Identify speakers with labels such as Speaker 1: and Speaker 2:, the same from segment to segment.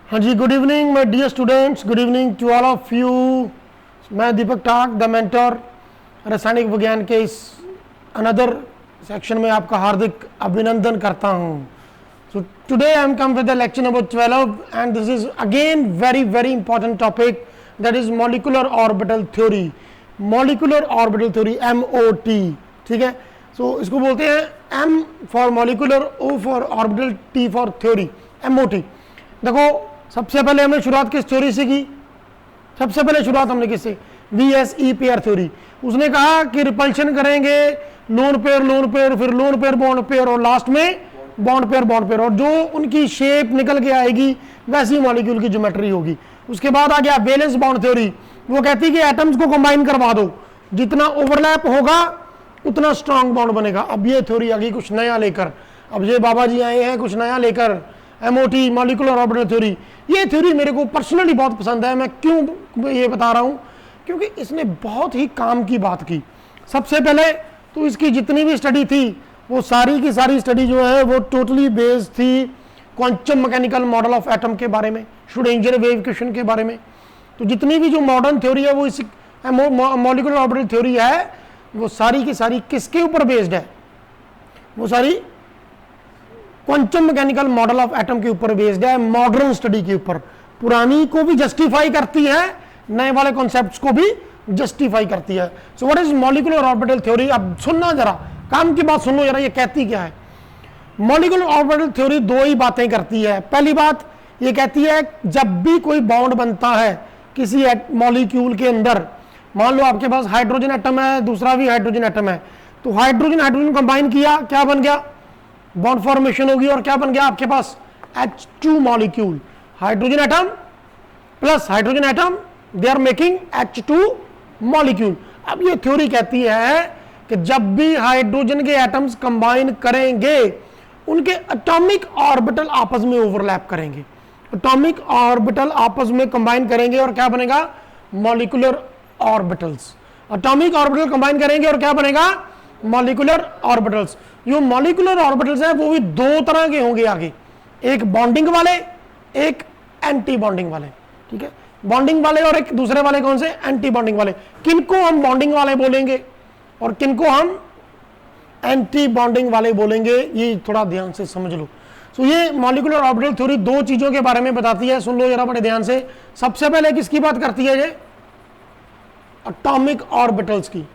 Speaker 1: हाँ जी, good evening my dear students, good evening to all of you. मैं दीपक टाक, the mentor, रासायनिक विज्ञान के इस अनदर सेक्शन में आपका हार्दिक अभिनंदन करता हूँ। So today I am come with the lecture number 12 and this is again very important topic, that is molecular orbital theory. Molecular orbital theory, MOT, ठीक है। सो इसको बोलते हैं M for molecular, O for orbital, T for theory, MOT। देखो, सबसे पहले हमने शुरुआत किस थ्योरी से की? सबसे पहले शुरुआत हमने किससे? VSE pair theory. उसने कहा कि रिपल्शन करेंगे लोन पेयर, फिर लोन पेयर बॉन्ड पेयर और लास्ट में बॉन्ड पेयर, और जो उनकी शेप निकल के आएगी वैसी मॉलिक्यूल की ज्योमेट्री होगी। उसके बाद आ गया वैलेंस बॉन्ड थ्योरी। वो कहती है कि एटम्स को कंबाइन करवा दो, जितना ओवरलैप होगा उतना स्ट्रांग बॉन्ड बनेगा। अब ये थ्योरी आ गई कुछ नया लेकर, अब ये बाबा जी आए हैं कुछ नया लेकर, MOT, मॉलिक्यूलर ऑर्बिटल थ्योरी। ये थ्योरी मेरे को पर्सनली बहुत पसंद है। मैं क्यों ये बता रहा हूँ? क्योंकि इसने बहुत ही काम की बात की। सबसे पहले तो इसकी जितनी भी स्टडी थी वो सारी की सारी स्टडी जो है वो टोटली बेस्ड थी quantum mechanical model of atom के बारे में, श्रोडिंगर वेव इक्वेशन के बारे में। तो जितनी भी जो मॉडर्न थ्योरी है वो इस मॉलिक्यूलर ऑर्बिटल थ्योरी है, वो सारी की सारी किसके ऊपर बेस्ड है? वो सारी quantum mechanical model of atom के ऊपर बेस्ड है, मॉडर्न स्टडी के ऊपर। पुरानी को भी जस्टिफाई करती है, नए वाले कॉन्सेप्ट्स को भी जस्टिफाई करती है। So what is molecular orbital theory? अब सुनना जरा, काम की बात सुनो जरा, ये कहती क्या है? मॉलिक्यूलर ऑर्बिटल थ्योरी दो ही बातें करती है। पहली बात ये कहती है जब भी कोई बॉन्ड बनता है किसी मॉलिक्यूल के अंदर, मान लो आपके पास हाइड्रोजन एटम है, दूसरा भी हाइड्रोजन एटम है, तो हाइड्रोजन कंबाइन किया, क्या बन गया? बॉन्ड फॉर्मेशन होगी, और क्या बन गया आपके पास? H2 molecule. Hydrogen atom plus hydrogen atom, they are making H2 molecule. अब ये थ्योरी कहती है कि जब भी हाइड्रोजन के एटम्स कंबाइन करेंगे उनके एटॉमिक ऑर्बिटल आपस में ओवरलैप करेंगे, एटॉमिक ऑर्बिटल आपस में कंबाइन करेंगे और क्या बनेगा? Molecular orbitals. Atomic orbital combine करेंगे और क्या बनेगा? Molecular orbitals. जो मॉलिक्यूलर ऑर्बिटल्स हैं वो भी दो तरह के होंगे आगे, एक बॉन्डिंग वाले, एक एंटी बॉन्डिंग वाले, ठीक है। बॉन्डिंग वाले और एक दूसरे वाले कौन से? एंटी बॉन्डिंग वाले। किनको हम बॉन्डिंग वाले बोलेंगे और किनको हम एंटी बॉन्डिंग वाले बोलेंगे, ये थोड़ा ध्यान से समझ लो। सो ये मॉलिक्यूलर ऑर्बिटल थ्योरी दो चीजों के बारे में बताती है, सुन लो जरा बड़े ध्यान से। सबसे पहले किसकी बात करती है ये? एटॉमिक ऑर्बिटल्स की।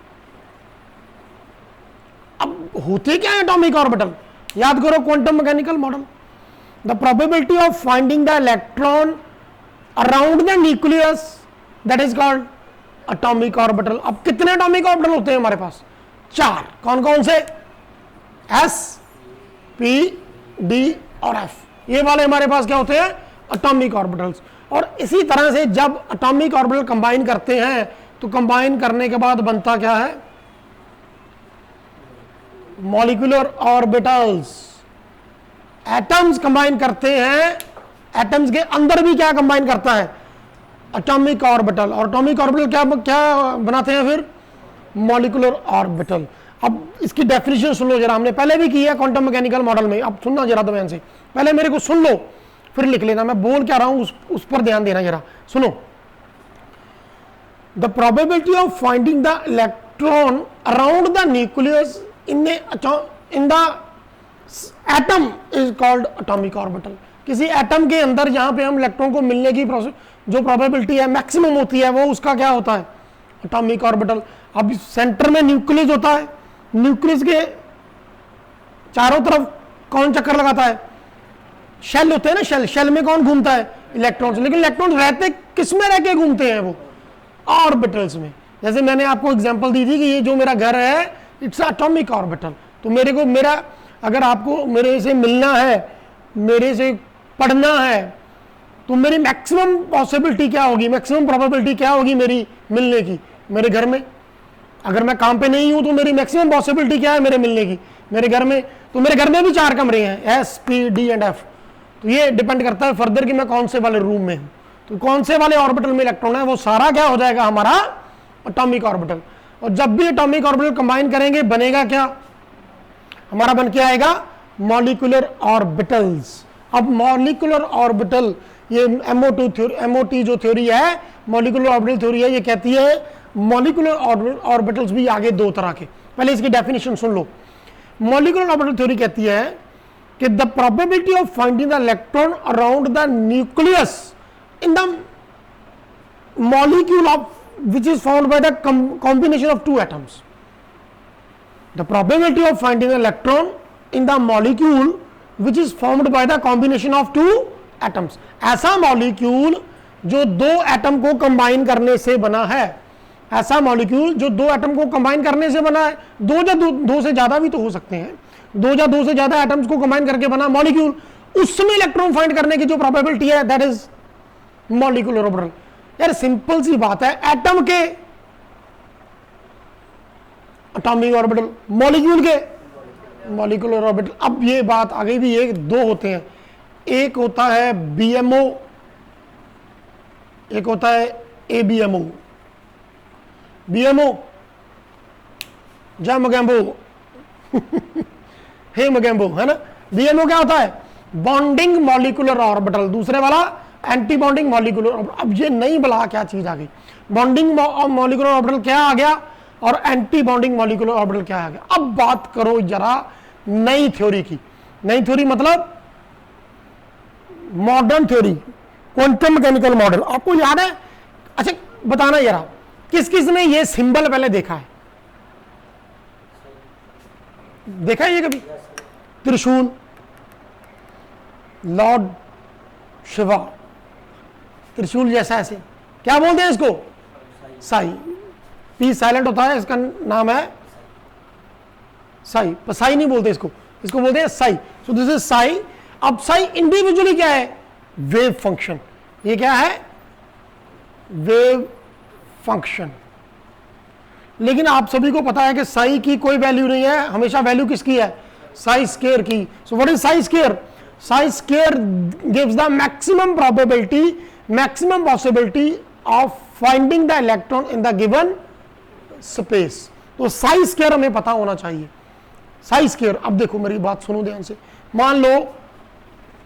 Speaker 1: अब होते क्या है एटॉमिक ऑर्बिटल? याद करो quantum mechanical model. The probability of finding the electron around the nucleus, that is called atomic orbital. अब कितने एटॉमिक ऑर्बिटल होते हैं हमारे पास? 4। कौन कौन से? S, P, D और F। ये वाले हमारे पास क्या होते हैं? Atomic orbitals. और इसी तरह से जब एटॉमिक ऑर्बिटल कंबाइन करते हैं तो कंबाइन करने के बाद बनता क्या है? Molecular orbitals. एटम्स कंबाइन करते हैं, एटम्स के अंदर भी क्या कंबाइन करता है? Atomic orbital. और एटॉमिक ऑर्बिटल क्या बनाते हैं फिर? Molecular orbital. अब इसकी डेफिनेशन सुन लो जरा, हमने पहले भी की है क्वांटम मैकेनिकल मॉडल में। अब सुनना जरा ध्यान से, पहले मेरे को सुन लो फिर लिख लेना, मैं बोल क्या रहा हूं उस पर ध्यान देना जरा, सुनो। The probability of finding the electron around the nucleus in the atom is called atomic orbital। किसी एटम के अंदर जहां पे हम इलेक्ट्रॉन को मिलने की जो प्रोबेबिलिटी है मैक्सिमम होती है, वो उसका क्या होता है? Atomic orbital. अब सेंटर में न्यूक्लियस होता है, न्यूक्लियस के चारों तरफ कौन चक्कर लगाता है? शेल होते हैं ना, शेल में कौन घूमता है? इलेक्ट्रॉन्स। लेकिन इलेक्ट्रॉन्स रहते किस में रह के घूमते हैं? वो ऑर्बिटल्स में। जैसे मैंने आपको एग्जांपल दी थी कि ये जो मेरा घर है इट्स एटॉमिक ऑर्बिटल। तो अगर आपको मेरे से मिलना है, मेरे से पढ़ना है, तो मेरी मैक्सिमम पॉसिबिलिटी क्या होगी, मैक्सिमम प्रोबेबिलिटी क्या होगी मेरी मिलने की? मेरे घर में। अगर मैं काम पे नहीं हूं तो मेरी मैक्सिमम पॉसिबिलिटी क्या है मेरे मिलने की? मेरे घर में। तो मेरे घर में भी 4 कमरे हैं, S, P, D and F। तो ये डिपेंड करता है फर्दर कि मैं कौन से वाले रूम में हूं, तो कौन से वाले ऑर्बिटल में इलेक्ट्रॉन है, वो सारा क्या हो जाएगा? हमारा एटॉमिक ऑर्बिटल। और जब भी एटॉमिक ऑर्बिटल कंबाइन करेंगे बनेगा क्या? हमारा बन के आएगा मॉलिक्यूलर ऑर्बिटल्स। अब मॉलिक्यूलर ऑर्बिटल ये MOT जो थ्योरी है, मॉलिक्यूलर ऑर्बिटल थ्योरी है, ये कहती है मॉलिक्यूलर ऑर्बिटल्स भी आगे दो तरह के। पहले इसकी डेफिनेशन सुन लो। मॉलिक्यूलर ऑर्बिटल थ्योरी कहती है कि the probability of finding the electron around the nucleus in the molecule of which is found by the combination of two atoms. The probability of finding an electron in the molecule which is formed by the combination of two atoms. ऐसा molecule जो दो atom को combine करने से बना है, ऐसा molecule जो दो एटम को कंबाइन करने से बना है, दो से ज्यादा भी तो हो सकते हैं, दो से ज्यादा एटम्स को कंबाइन करके बना मॉलिक्यूल, उसमें इलेक्ट्रॉन फाइंड करने की जो प्रोबेबिलिटी है दैट इज मॉलिक्यूलर ऑर्बिटल। यार सिंपल सी बात है, एटम के एटॉमिक ऑर्बिटल, मॉलिक्यूल के मॉलिक्यूलर ऑर्बिटल। अब ये बात आ गई भी, एक दो होते हैं, एक होता है BMO, एक होता है ABMO। BMO जा मगैम्बो हे मगैम्बो, है ना। BMO क्या होता है? Bonding molecular orbital. दूसरे वाला एंटी बॉन्डिंग मॉलिक्यूलर ऑर्बिटल। अब ये नहीं बला क्या चीज आ गई, बॉन्डिंग मॉलिक्यूलर ऑर्बिटल क्या आ गया और एंटी बॉन्डिंग मॉलिक्यूलर ऑर्बिटल क्या आ गया। अब बात करो जरा नई थ्योरी की। नई थ्योरी मतलब modern theory, quantum mechanical model. आपको याद है? अच्छा बताना जरा, किस किस ने ये सिंबल पहले देखा है? देखा है ये कभी? त्रिशूल, लॉर्ड शिवा, त्रिशूल जैसा ऐसे, क्या बोलते हैं इसको? साई। पी साइलेंट होता है, इसका नाम है साई। साई नहीं बोलते इसको, इसको बोलते हैं Sai. So this is Sai. अब साई इंडिविजुअली क्या है? Wave function. ये क्या है? Wave function. लेकिन आप सभी को पता है कि साई की कोई वैल्यू नहीं है, हमेशा वैल्यू किसकी है? साई स्क्वायर की। So what is Sai square? Sai square gives the maximum probability, maximum possibility of finding the electron in the given space. तो साई स्क्वायर हमें पता होना चाहिए। साई स्क्वायर, अब देखो मेरी बात सुनो ध्यान से। मान लो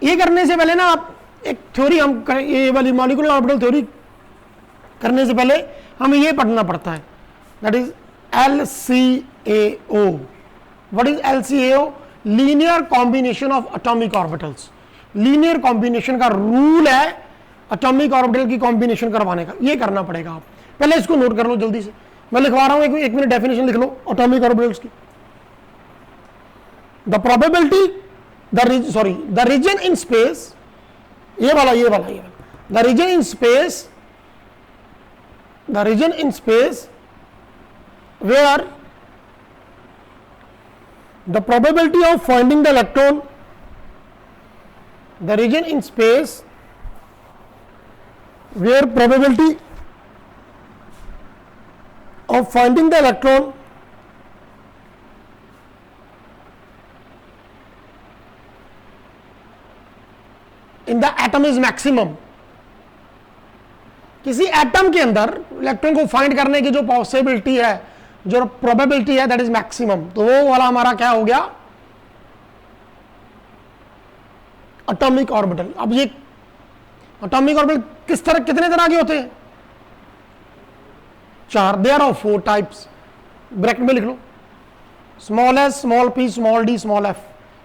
Speaker 1: ये करने से पहले ना आप एक थ्योरी हम करें, ये वाली मॉलिक्यूलर ऑर्बिटल थ्योरी करने से पहले हमें ये पढ़ना पड़ता है, that is LCAO। What is LCAO? Linear combination of atomic orbitals. Linear combination का रूल है एटॉमिक ऑर्बिटल की कॉम्बिनेशन करवाने का। ये करना पड़ेगा। आप पहले इसको नोट कर लो जल्दी से, मैं लिखवा रहा हूं, एक मिनट डेफिनेशन लिख लो एटॉमिक ऑर्बिटल्स की। The probability, the region in space, ये वाला the region in space, where the probability of finding the electron, the region in space where probability of finding the electron in the atom is maximum। किसी atom के अंदर electron को find करने की जो possibility है, जो प्रोबेबिलिटी है, दैट इज मैक्सिमम। तो वो वाला हमारा क्या हो गया? Atomic orbital. अब ये एटॉमिक ऑर्बिटल किस तरह, कितने तरह के होते हैं? 4। There are 4 types. ब्रैकेट में लिख लो, small S, small P, small D, small F.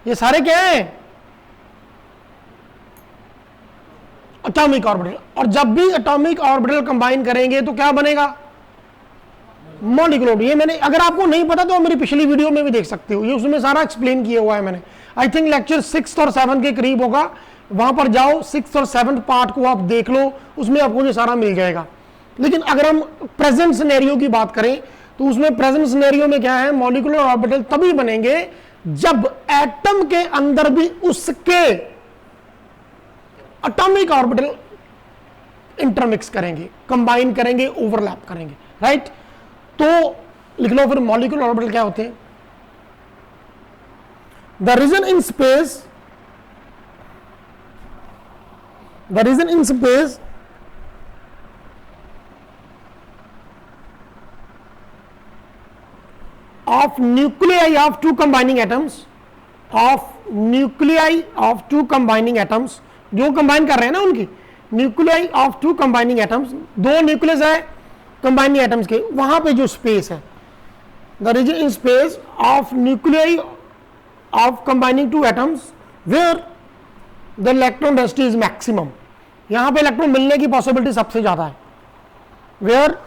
Speaker 1: ये सारे क्या हैं? Atomic orbital. और जब भी एटॉमिक ऑर्बिटल कंबाइन करेंगे तो क्या बनेगा? मॉलिक्यूलर। ये मैंने, अगर आपको नहीं पता तो मेरी पिछली वीडियो में भी देख सकते हो, ये उसमें सारा एक्सप्लेन किया हुआ है मैंने। आई थिंक लेक्चर 6 और 7 के करीब होगा, वहां पर जाओ, 6 और 7 पार्ट को आप देख लो, उसमें आपको ये सारा मिल जाएगा। लेकिन अगर हम प्रेजेंट सिनेरियो की बात करें तो उसमें प्रेजेंट सिनेरियो में क्या है? मॉलिक्यूलर ऑर्बिटल तभी बनेंगे जब एटम के अंदर भी उसके एटॉमिक ऑर्बिटल इंटरमिक्स करेंगे, कंबाइन करेंगे, ओवरलैप करेंगे, राइट। तो लिख लो फिर मॉलिक्यूलर ऑर्बिटल क्या होते हैं? The region in space, of nuclei of two combining atoms, जो कंबाइन कर रहे हैं ना उनकी, nuclei of two combining atoms, दो न्यूक्लियस है कंबाइनिंग एटम्स के, वहां पे जो स्पेस है, the region in space of nuclei of combining two atoms where the electron density is maximum, यहां पे इलेक्ट्रॉन मिलने की पॉसिबिलिटी सबसे ज्यादा है, where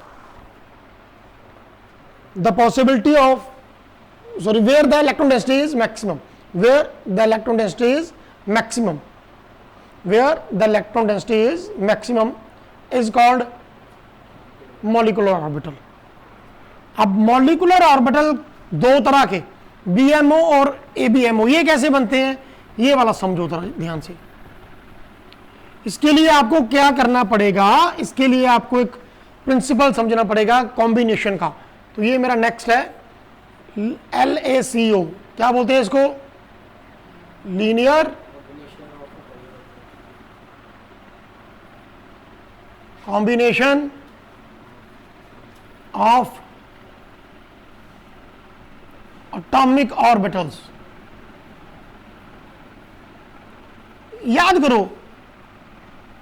Speaker 1: the possibility of where the electron density is maximum, where the electron density is maximum, where the electron density is maximum is called molecular orbital. अब molecular orbital दो तरह के, BMO और ABMO, ये कैसे बनते हैं, ये वाला समझो थोड़ा ध्यान से। इसके लिए आपको क्या करना पड़ेगा, इसके लिए आपको एक प्रिंसिपल समझना पड़ेगा कॉम्बिनेशन का। तो ये मेरा नेक्स्ट है LACO, क्या बोलते हैं इसको, linear combination of atomic orbitals. याद करो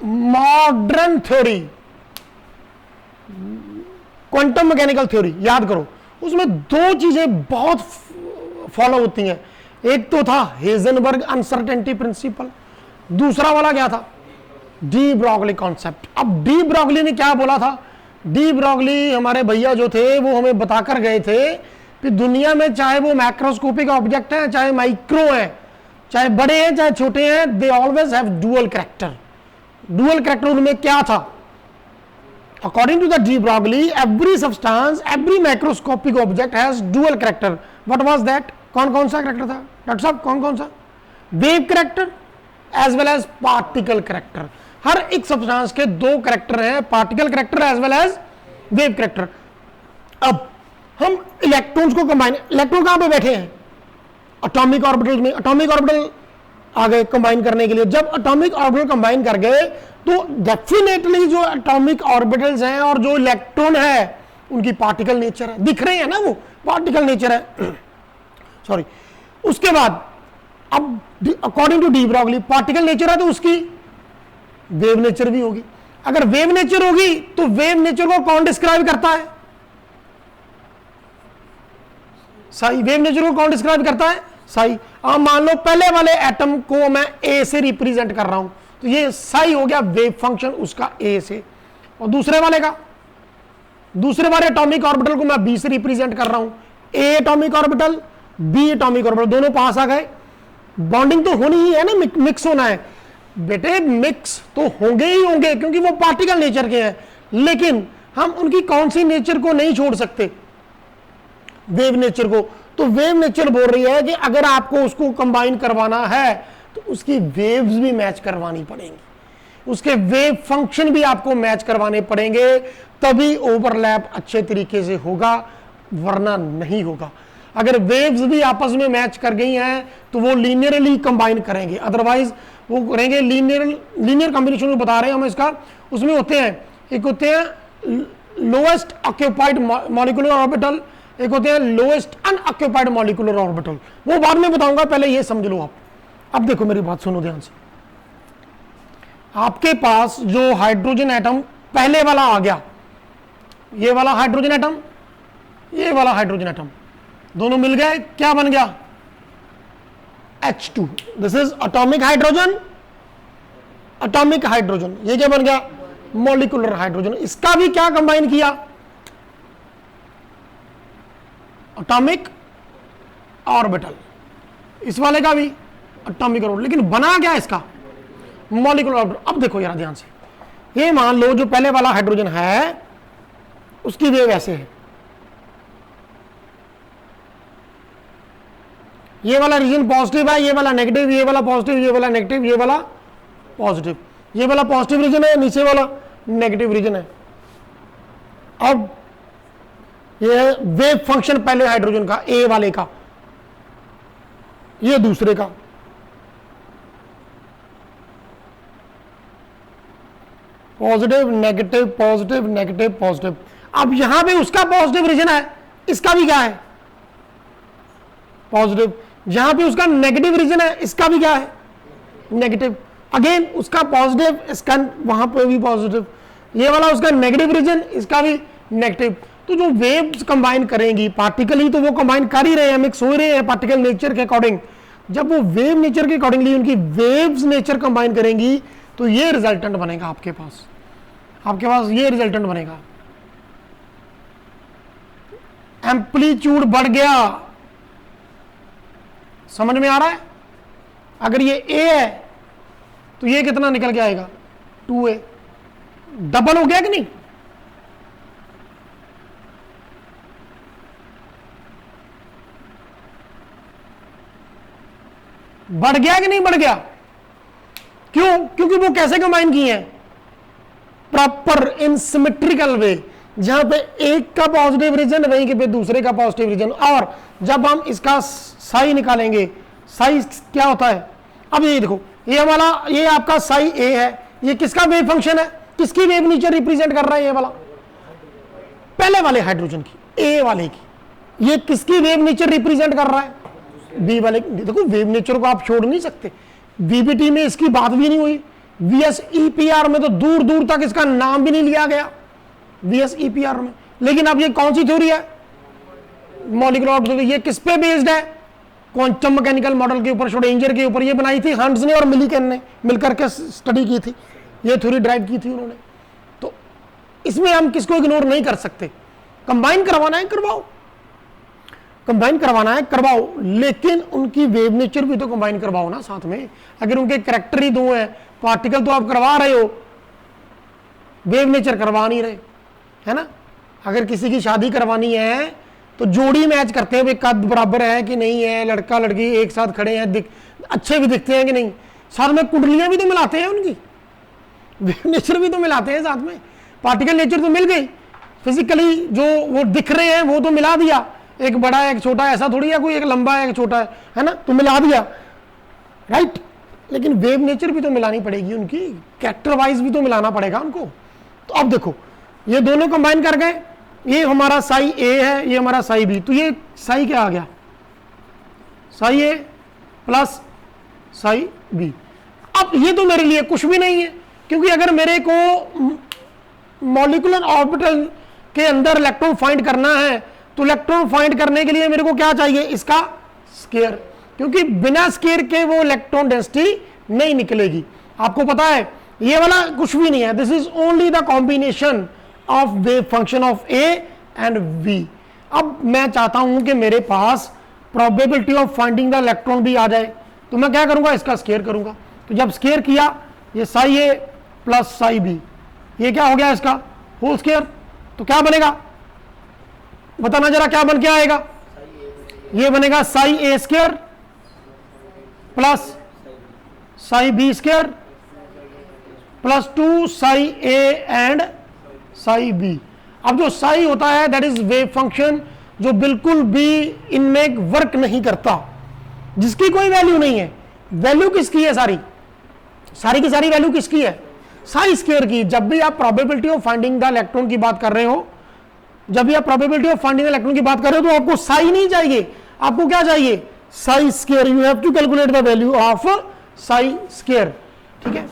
Speaker 1: modern theory, quantum mechanical theory, याद करो उसमें दो चीजें बहुत फॉलो होती हैं, एक तो था हेजनबर्ग अनसर्टेनिटी प्रिंसिपल, दूसरा वाला क्या था, डी ब्रॉगली कॉन्सेप्ट। अब डी ब्रॉगली ने क्या बोला था, डी ब्रॉगली हमारे भैया जो थे वो हमें बताकर गए थे कि दुनिया में चाहे वो मैक्रोस्कोपिक ऑब्जेक्ट है, चाहे माइक्रो है, चाहे बड़े हैं चाहे छोटे हैं, they always have dual character. Dual character उनमें क्या था, according to the de Broglie, every substance, every macroscopic object has dual character. What was that? कौन सा कैरेक्टर था डॉक्टर साहब, कौन सा, wave character as well as particle character. हर एक सब्सटेंस के दो कैरेक्टर हैं, particle character as well as wave character. अब हम इलेक्ट्रॉन्स को कंबाइन, इलेक्ट्रॉन कहां पे बैठे हैं, एटॉमिक ऑर्बिटल में, एटॉमिक ऑर्बिटल आ गए कंबाइन करने के लिए। जब एटॉमिक ऑर्बिटल कंबाइन कर गए तो डेफिनेटली जो एटॉमिक ऑर्बिटल्स हैं और जो इलेक्ट्रॉन है उनकी पार्टिकल नेचर है, दिख रहे हैं ना, वो पार्टिकल नेचर है सॉरी। उसके बाद अब according to de Broglie particle nature है तो उसकी वेव नेचर भी होगी। अगर वेव नेचर होगी तो वेव नेचर को कौन डिस्क्राइब करता है, साई। वेव नेचर को कौन डिस्क्राइब करता है, साई। अब मान लो पहले वाले एटम को मैं ए से रिप्रेजेंट कर रहा हूं तो ये साई हो गया वेव फंक्शन उसका ए से, और दूसरे वाले एटॉमिक ऑर्बिटल को मैं बी से रिप्रेजेंट कर रहा हूं, A atomic orbital B atomic orbital, दोनों पास आ गए। बॉन्डिंग तो होनी ही है ना, मिक्स होना है बेटे, मिक्स तो होंगे ही होंगे क्योंकि वो पार्टिकल नेचर के हैं, लेकिन हम उनकी कौन सी नेचर को नहीं छोड़ सकते, वेव नेचर को। तो वेव नेचर बोल रही है कि अगर आपको उसको कंबाइन करवाना है तो उसकी वेव्स भी मैच करवानी पड़ेंगी, उसके वेव फंक्शन भी आपको मैच करवाने पड़ेंगे, तभी ओवरलैप अच्छे तरीके से होगा, वरना नहीं होगा। अगर वेव्स भी आपस में मैच कर गई हैं तो वो लीनियरली कंबाइन करेंगे, अदरवाइज वो करेंगे लीनियर कॉम्बिनेशन में बता रहे हैं हम इसका। उसमें होते हैं, एक होते हैं लोएस्ट ऑक्यूपाइड मॉलिक्यूलर ऑर्बिटल, एक होते हैं लोएस्ट अनऑक्यूपाइड मॉलिक्यूलर ऑर्बिटल, वो बाद में बताऊंगा, पहले ये समझ लो आप। अब देखो मेरी बात सुनो ध्यान से, आपके पास जो हाइड्रोजन एटम पहले वाला आ गया, ये वाला हाइड्रोजन एटम, ये वाला हाइड्रोजन एटम, दोनों मिल गए, क्या बन गया, H2। This is atomic hydrogen, atomic hydrogen, ये क्या बन गया, मॉलिक्यूलर हाइड्रोजन। इसका भी क्या कंबाइन किया, एटॉमिक ऑर्बिटल, इस वाले का भी एटॉमिक ऑर्बिटल, लेकिन बना क्या इसका, मॉलिक्यूलर ऑर्बिटल। अब देखो यार ध्यान से, ये मान लो जो पहले वाला हाइड्रोजन है उसकी वेव ऐसे है, ये वाला रीजन पॉजिटिव है, ये वाला नेगेटिव, ये वाला पॉजिटिव, ये वाला नेगेटिव, ये वाला पॉजिटिव, ये वाला पॉजिटिव रीजन है, नीचे वाला नेगेटिव रीजन है। अब ये वेव फंक्शन पहले हाइड्रोजन का, ए वाले का, ये दूसरे का, positive negative positive negative positive. अब यहां पे उसका पॉजिटिव रीजन है, इसका भी क्या है, पॉजिटिव। जहां पे उसका नेगेटिव रीजन है, इसका भी क्या है, नेगेटिव। अगेन उसका पॉजिटिव, इसका वहां पे भी पॉजिटिव, ये वाला उसका नेगेटिव रीजन, इसका भी नेगेटिव। तो जो वेव्स कंबाइन करेंगी, पार्टिकल ही तो वो कंबाइन कर ही रहे हैं, मिक्स हो रहे हैं पार्टिकल नेचर के अकॉर्डिंग। जब वो वेव नेचर के अकॉर्डिंगली उनकी वेव्स नेचर कंबाइन करेंगी तो ये रिजल्टेंट बनेगा आपके पास ये रिजल्टेंट बनेगा। एम्पलीट्यूड बढ़ गया, समझ में आ रहा है? अगर ये ए है तो ये कितना निकल के आएगा 2a, डबल हो गया कि नहीं? बढ़ गया कि नहीं बढ़ गया? क्यों? क्योंकि वो कैसे कंबाइन किए हैं? प्रॉपर इन सिमेट्रिकल वे, जहां पे एक का पॉजिटिव रीजन वहीं पे दूसरे का पॉजिटिव रीजन। और जब हम इसका साई निकालेंगे, साई क्या होता है? अब ये देखो, ये हमारा, ये आपका साई ए है, ये किसका वेव फंक्शन है? किसकी वेव नेचर रिप्रेजेंट कर रहा है? ये वाला पहले वाले हाइड्रोजन की, ए वाले की। ये किसकी वेव नेचर रिप्रेजेंट कर रहा है? बी वाले। देखो वेव नेचर को आप छोड़ नहीं सकते, वीबीटी में इसकी बात भी नहीं हुई, वीएसईपीआर में तो दूर दूर तक इसका नाम भी नहीं लिया गया, वीएसईपीआर में। लेकिन अब ये कौन सी थ्योरी है? Molecular theory. ये किस पे बेस्ड है? क्वांटम मैकेनिकल मॉडल के ऊपर, श्रोडिंगर के ऊपर। ये बनाई थी हंट्स ने और मिलीकन ने मिलकर के स्टडी की थी, ये थ्योरी ड्राइव की थी उन्होंने। तो इसमें हम किसको इग्नोर नहीं कर सकते। कंबाइन करवाना है करवाओ, कंबाइन करवाना है करवाओ, लेकिन उनकी वेव नेचर भी तो कंबाइन करवाओ ना साथ में। अगर उनके कैरेक्टर ही दो हैं, पार्टिकल तो आप करवा रहे हो, वेव नेचर करवा नहीं रहे, है ना? अगर किसी की शादी करवानी है तो जोड़ी मैच करते हैं, वे कद बराबर है कि नहीं है, लड़का लड़की एक साथ खड़े हैं, अच्छे भी दिखते हैं कि नहीं, साथ में कुंडलियां भी तो मिलाते हैं उनकी, वेव नेचर भी तो मिलाते हैं साथ में, पार्टिकल नेचर तो मिल गई, फिजिकली जो वो दिख रहे हैं वो तो मिला दिया, एक बड़ा है एक छोटा है, ऐसा थोड़ी है कोई एक लंबा है एक छोटा है ना, तो मिला दिया, राइट। लेकिन वेव नेचर भी तो मिलानी पड़ेगी उनकी, कैरेक्टर वाइज भी तो मिलाना पड़ेगा उनको। तो अब देखो ये दोनों कंबाइन कर गए, ये हमारा साई ए है, ये हमारा साई बी, तो ये साई क्या आ गया? साई ए प्लस साई बी। अब ये तो मेरे लिए कुछ भी नहीं है, क्योंकि अगर मेरे को मॉलिक्यूलर ऑर्बिटल के अंदर इलेक्ट्रॉन फाइंड करना है तो इलेक्ट्रॉन फाइंड करने के लिए मेरे को क्या चाहिए? इसका स्केयर, क्योंकि बिना स्केयर के वो इलेक्ट्रॉन डेंसिटी नहीं निकलेगी। आपको पता है ये वाला कुछ भी नहीं है, this is only the combination of wave function of A and B. अब मैं चाहता हूं कि मेरे पास probability of finding the electron भी आ जाए, तो मैं क्या करूंगा? इसका स्केयर करूंगा। तो जब स्केयर किया, ये साई ए प्लस साई बी, ये क्या हो गया? इसका होल स्केयर। तो क्या बनेगा? बताना जरा, क्या बन के आएगा? ये बनेगा psi A square plus psi B square plus 2 psi A and psi B. अब जो साई होता है दैट इज वेव फंक्शन, जो बिल्कुल भी इनमें वर्क नहीं करता, जिसकी कोई वैल्यू नहीं है। वैल्यू किसकी है? सारी की सारी वैल्यू किसकी है? साई स्केयर की। जब भी आप probability of finding the electron की बात कर रहे हो, जब भी आप probability of finding the electron की बात कर रहे हो, तो आपको साई नहीं चाहिए, आपको क्या चाहिए? Psi square. You have to calculate the value of psi square, ठीक है?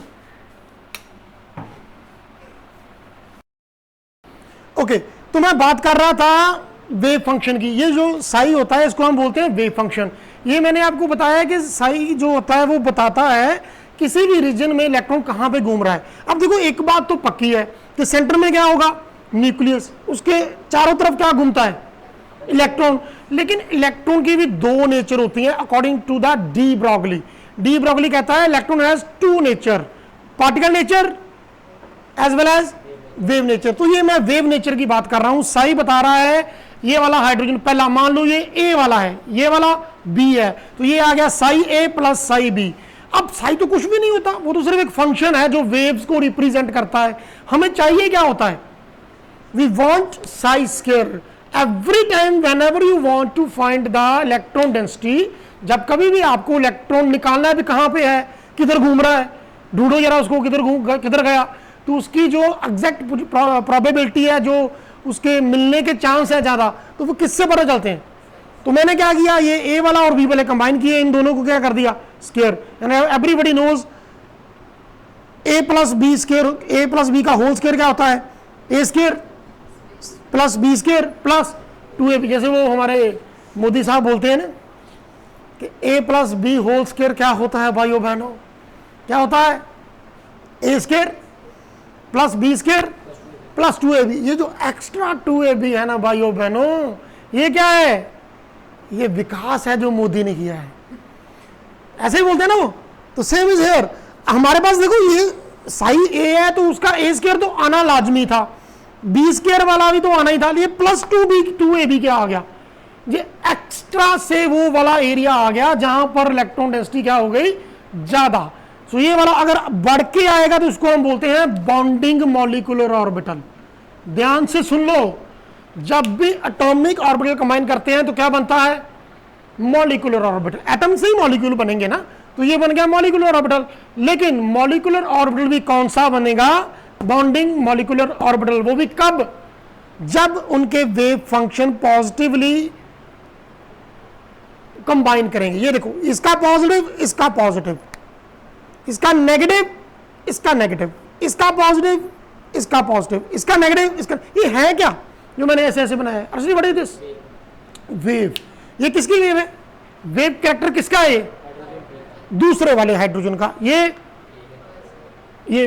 Speaker 1: ओके, तो मैं बात कर रहा था वेव फंक्शन की। ये जो साई होता है इसको हम बोलते हैं वेव फंक्शन। ये मैंने आपको बताया कि साई जो होता है वो बताता है किसी भी रीजन में इलेक्ट्रॉन कहां पे घूम रहा है। अब देखो एक बात तो पक्की है कि सेंटर में क्या होगा? न्यूक्लियस, उसके चारों तरफ क्या घूमता है? इलेक्ट्रॉन। लेकिन इलेक्ट्रॉन की भी दो नेचर होती है according to the de Broglie. De Broglie कहता है electron has two nature, particle nature as well as wave nature. तो ये मैं वेव नेचर की बात कर रहा हूं। साई बता रहा है ये वाला हाइड्रोजन, पहला मान लो ये ए वाला है, ये वाला बी है, तो ये आ गया साई ए प्लस साई बी। अब साई तो कुछ भी नहीं होता, वो तो सिर्फ एक फंक्शन है जो वेव्स को रिप्रेजेंट करता है। हमें चाहिए क्या होता है? We want psi square. Every time whenever you want to find the electron density, जब कभी भी आपको इलेक्ट्रॉन निकालना है, भी कहां पे है, किधर घूम रहा है, ढूंढो जरा उसको, किधर गया, तो उसकी जो एग्जैक्ट प्रोबेबिलिटी है, जो उसके मिलने के चांस है ज्यादा, तो वो किससे पता चलते हैं? तो मैंने क्या किया, ये ए वाला और बी वाले कंबाइन किए, इन दोनों को क्या कर दिया? Square. Everybody knows A plus B square, A plus B का होल स्केयर क्या होता है, A square plus B square plus 2ab। जैसे वो हमारे मोदी साहब बोलते हैं ना कि A plus B whole square क्या होता है भाइयों बहनों, क्या होता है, A square plus B square plus 2ab। ये जो एक्स्ट्रा 2ab है ना भाइयों बहनों, ये क्या है, ये विकास है जो मोदी ने किया है। ऐसे ही बोलते हैं ना वो। तो सेम इज हेयर, हमारे पास देखो ये साई ए है तो उसका ए स्केयर तो आना लाजमी था, बी स्केयर वाला भी तो आना ही था, ये प्लस 2ab क्या आ गया, ये एक्स्ट्रा से वो वाला एरिया आ गया जहां पर इलेक्ट्रॉन डेंसिटी क्या हो गई, ज्यादा। सो ये वाला अगर बढ़ के आएगा तो उसको हम बोलते हैं बॉन्डिंग मॉलिक्यूलर ऑर्बिटल। ध्यान से सुन लो, जब भी एटॉमिक ऑर्बिटल कंबाइन करते हैं तो क्या बनता है, मॉलिक्यूलर ऑर्बिटल। एटम से ही मॉलिक्यूल बनेंगे ना, तो ये बन गया मॉलिक्यूलर ऑर्बिटल। लेकिन मॉलिक्यूलर ऑर्बिटल भी कौन सा बनेगा, बॉन्डिंग मॉलिक्यूलर ऑर्बिटल। वो भी कब, जब उनके वेव फंक्शन पॉजिटिवली कंबाइन करेंगे। ये देखो, इसका पॉजिटिव, इसका पॉजिटिव, इसका नेगेटिव, इसका नेगेटिव, इसका पॉजिटिव, इसका पॉजिटिव, इसका नेगेटिव, इसका, ये है क्या जो मैंने ऐसे ऐसे बनाया है, अर्शदी व्हाट इज दिस, वेव। ये किसकी वेव है, वेव कैरेक्टर किसका है, दूसरे वाले हाइड्रोजन का, ये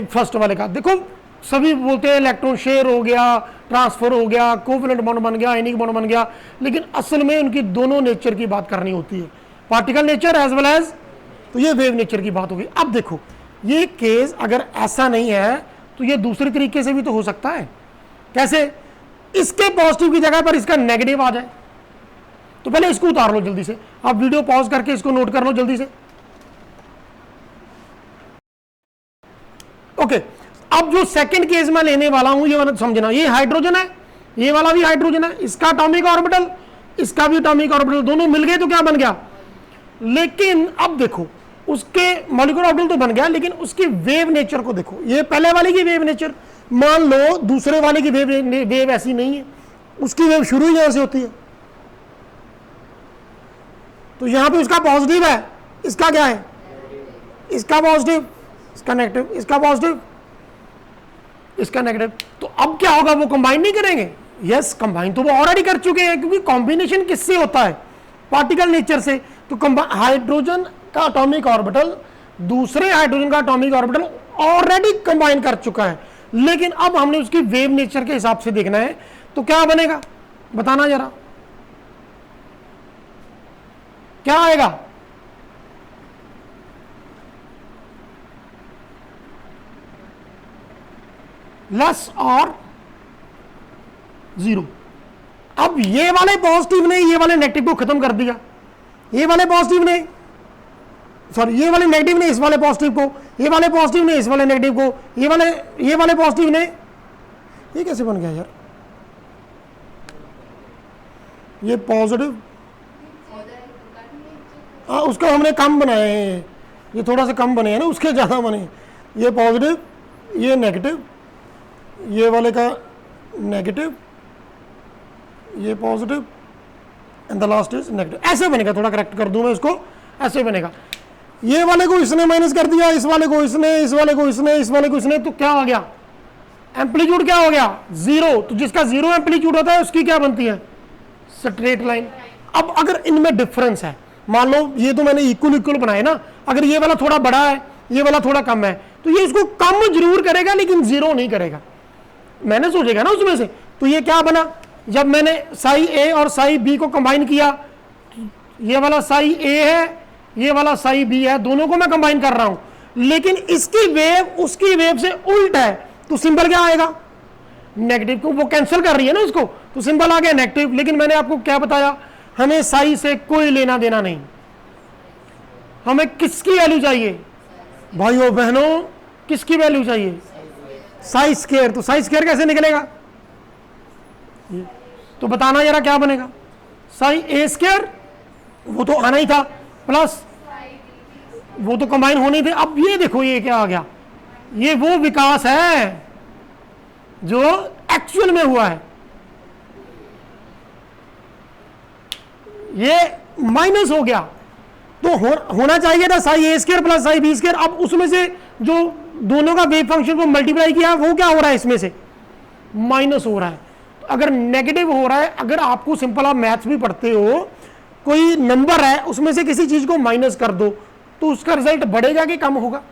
Speaker 1: फर्स्ट वाले का। देखो सभी बोलते हैं इलेक्ट्रॉन शेयर हो गया, ट्रांसफर हो गया, कोवलेंट बॉन्ड बन गया, आयनिक बॉन्ड बन गया, लेकिन असल में उनकी दोनों नेचर की बात करनी होती है, particle nature as well as, तो ये वेव नेचर की बात होगी। अब देखो ये केस अगर ऐसा नहीं है तो ये दूसरे तरीके से भी तो हो सकता है। कैसे, इसके पॉजिटिव की जगह पर इसका नेगेटिव आ जाए। तो पहले इसको उतार लो जल्दी से, आप वीडियो पॉज करके इसको नोट कर लो जल्दी से। ओके, अब जो सेकंड केस में लेने वाला हूं ये वाला समझना, ये हाइड्रोजन है, ये वाला भी हाइड्रोजन है, इसका एटॉमिक ऑर्बिटल, इसका भी एटॉमिक ऑर्बिटल, दोनों मिल गए तो क्या बन गया। लेकिन अब देखो उसके मॉलिक्यूलर ऑर्बिटल तो बन गया, लेकिन उसकी वेव नेचर को देखो। ये पहले वाले की वेव नेचर, मान लो दूसरे वाले की वेव ऐसी नहीं है, उसकी वेव शुरू ही यहां से होती है, तो यहां पे उसका पॉजिटिव है, इसका क्या है, इसका पॉजिटिव, इसका नेगेटिव, इसका पॉजिटिव, इसका नेगेटिव। तो अब क्या होगा, वो कंबाइन नहीं करेंगे। यस, कंबाइन तो वो ऑलरेडी कर चुके हैं, क्योंकि कॉम्बिनेशन किससे होता है, पार्टिकल नेचर से। तो हाइड्रोजन का एटॉमिक ऑर्बिटल दूसरे हाइड्रोजन का एटॉमिक ऑर्बिटल ऑलरेडी कंबाइन कर चुका है, लेकिन अब हमने उसकी वेव नेचर के हिसाब से देखना है। तो क्या बनेगा, बताना जरा, क्या आएगा, लेस और जीरो। अब ये वाले पॉजिटिव ने ये वाले नेगेटिव को खत्म कर दिया, ये वाले पॉजिटिव ने, सॉरी ये वाले नेगेटिव ने इस वाले पॉजिटिव को, ये वाले पॉजिटिव ने इस वाले नेगेटिव को, ये वाले पॉजिटिव ने, ये कैसे बन गया यार, ये पॉजिटिव, हाँ उसका हमने कम बनाए हैं, ये थोड़ा सा कम बने हैं ना, उसके ज़्यादा बने। ये पॉजिटिव, ये नेगेटिव, ये वाले का नेगेटिव, ये positive and the last is negative. ऐसे बनेगा, थोड़ा करेक्ट कर दूं मैं इसको, ऐसे बनेगा। ये वाले को इसने माइनस कर दिया, इस वाले को इसने, इस वाले को इसने, इस वाले को इसने, तो क्या आ गया, एम्पलीट्यूड क्या हो गया, जीरो। तो जिसका जीरो एम्पलीट्यूड होता है उसकी क्या बनती है, स्ट्रेट लाइन। अब अगर इनमें डिफरेंस है, मान लो ये तो मैंने इक्वल इक्वल बनाए ना, अगर ये वाला थोड़ा बड़ा है, ये वाला थोड़ा कम है, तो ये इसको कम जरूर करेगा लेकिन जीरो नहीं करेगा, मैंने सोचेगा ना उसमें से। तो ये क्या बना, जब मैंने साई ए और साई बी को कंबाइन किया, ये वाला साई ए है, ये वाला साई बी है, दोनों को मैं कंबाइन कर रहा हूं, लेकिन इसकी वेव उसकी वेव से उल्ट है, तो सिंबल क्या आएगा, नेगेटिव। को वो कैंसिल कर रही है ना इसको, तो सिंबल आ गया नेगेटिव। लेकिन मैंने आपको क्या बताया, हमें साई से कोई लेना देना नहीं, हमें किसकी वैल्यू चाहिए भाइयों बहनों, किसकी वैल्यू चाहिए, साई स्क्वायर। तो साई स्क्वायर कैसे निकलेगा, तो बताना जरा क्या बनेगा, साई ए स्क्वायर, वो तो आना ही था, प्लस वो तो कंबाइन होने थे। अब ये देखो ये क्या आ गया, ये वो विकास है जो एक्चुअल में हुआ है, ये माइनस हो गया। तो होना चाहिए था psi A square plus psi B square. अब उसमें से जो दोनों का वेव फंक्शन को मल्टीप्लाई किया, वो क्या हो रहा है इसमें से माइनस हो रहा है। तो अगर नेगेटिव हो रहा है, अगर आपको सिंपल आप मैथ्स भी पढ़ते हो, कोई नंबर है उसमें से किसी चीज को माइनस कर दो तो उसका रिजल्ट बढ़ेगा कि कम होगा?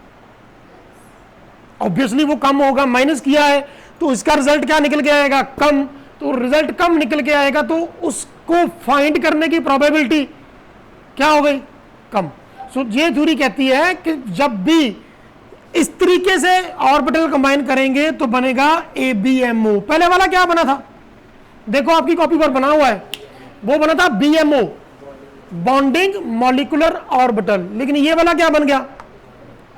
Speaker 1: ऑब्वियसली वो कम होगा। माइनस किया है तो इसका रिजल्ट क्या निकल के आएगा? कम। तो रिजल्ट कम निकल के आएगा तो उसको फाइंड करने की प्रोबेबिलिटी क्या हो गई? कम। सो ये थ्योरी कहती है कि जब भी इस तरीके से ऑर्बिटल कंबाइन करेंगे तो बनेगा ABMO। पहले वाला क्या बना था? देखो आपकी कॉपी पर बना हुआ है, वो बना था BMO, बॉन्डिंग मॉलिक्यूलर ऑर्बिटल। लेकिन ये वाला क्या बन गया?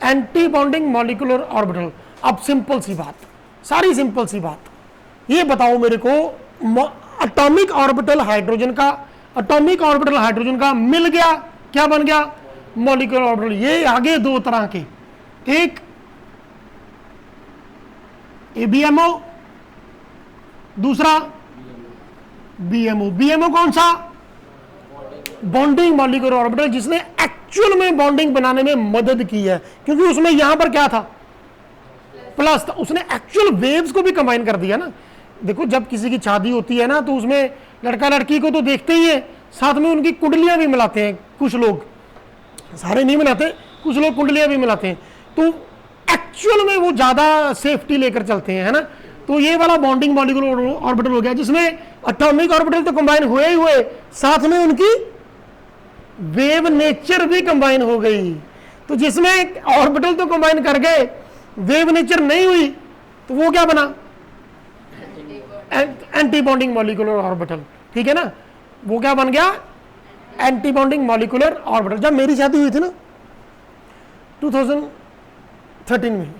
Speaker 1: Anti bonding molecular orbital. अब सिंपल सी बात, सारी सिंपल सी बात, ये बताओ मेरे को, एटॉमिक ऑर्बिटल हाइड्रोजन का, एटॉमिक ऑर्बिटल हाइड्रोजन का मिल गया, क्या बन गया? Molecular orbital. ये आगे दो तरह के, एक ABMO, दूसरा BMO। BMO कौन सा? बॉन्डिंग मॉलिक्यूलर ऑर्बिटल, जिसने एक्चुअल में बॉन्डिंग बनाने में मदद की है, क्योंकि उसमें यहां पर क्या था? प्लस था। उसने एक्चुअल वेव्स को भी कंबाइन कर दिया ना। देखो जब किसी की शादी होती है ना तो उसमें लड़का लड़की को तो देखते ही है, साथ में उनकी कुंडलियां भी मिलाते हैं कुछ लोग, सारे नहीं मिलाते, कुछ लोग कुंडलियां भी मिलाते हैं। तो एक्चुअल में वो ज्यादा सेफ्टी लेकर चलते हैं, है ना। तो ये वाला बॉन्डिंग मॉलिक्यूलर ऑर्बिटल हो गया, जिसमें एटॉमिक ऑर्बिटल तो कंबाइन हुए ही हुए, साथ में उनकी वेव नेचर भी कंबाइन हो गई। तो जिसमें ऑर्बिटल तो कंबाइन कर गए, वेव नेचर नहीं हुई, तो वो क्या बना? Anti bonding molecular orbital. ठीक है ना, वो क्या बन गया? Anti bonding molecular orbital. जब मेरी शादी हुई थी ना 2013 में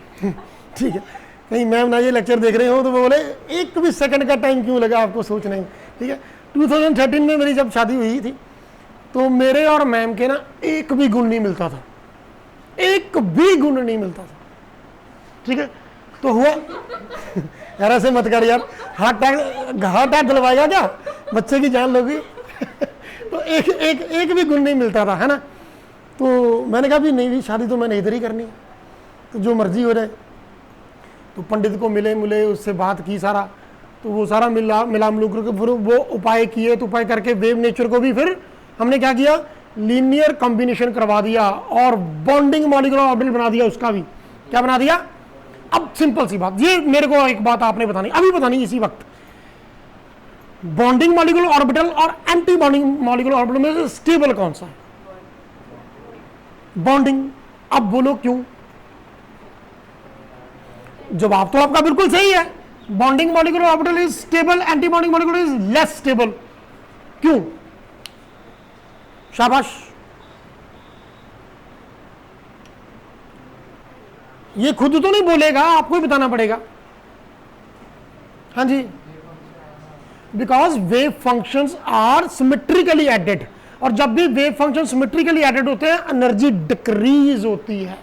Speaker 1: ठीक है, कहीं मैम ना ये लेक्चर देख रहे हो तो वो बोले एक भी सेकंड का टाइम क्यों लगा आपको सोचने में। ठीक है, 2013 में मेरी जब शादी हुई थी तो मेरे और मैम के ना एक भी गुण नहीं मिलता था, एक भी गुण नहीं मिलता था। ठीक है, तो हुआ यार ऐसे मत कर यार, हार्ट अटैक दिलवाएगा क्या, बच्चे की जान लोगी तो एक भी गुण नहीं मिलता था, है ना। तो मैंने कहा भी नहीं भी शादी तो मैंने इधर ही करनी है, तो जो मर्जी हो जाए। तो पंडित को मिले उससे बात की सारा, तो वो सारा मिला मिलूक के फिर वो उपाय किए, तो उपाय करके वेव नेचर को भी फिर हमने क्या किया? लीनियर कॉम्बिनेशन करवा दिया और बॉन्डिंग मॉलिक्यूलर ऑर्बिटल बना दिया। उसका भी क्या बना दिया? अब सिंपल सी बात, ये मेरे को एक बात आपने बतानी, अभी बतानी इसी वक्त, बॉन्डिंग मॉलिक्यूलर ऑर्बिटल और एंटी बॉन्डिंग मॉलिक्यूलर ऑर्बिटल में से स्टेबल कौन सा है? बॉन्डिंग। अब बोलो क्यों? जवाब तो आपका बिल्कुल सही है, bonding molecular orbital is stable, anti bonding molecular is less stable. क्यों? शाबाश, ये खुद तो नहीं बोलेगा, आपको ही बताना पड़ेगा। हाँ जी, because wave functions are symmetrically added, और जब भी वेव फंक्शन सिमेट्रिकली एडेड होते हैं एनर्जी डिक्रीज होती है।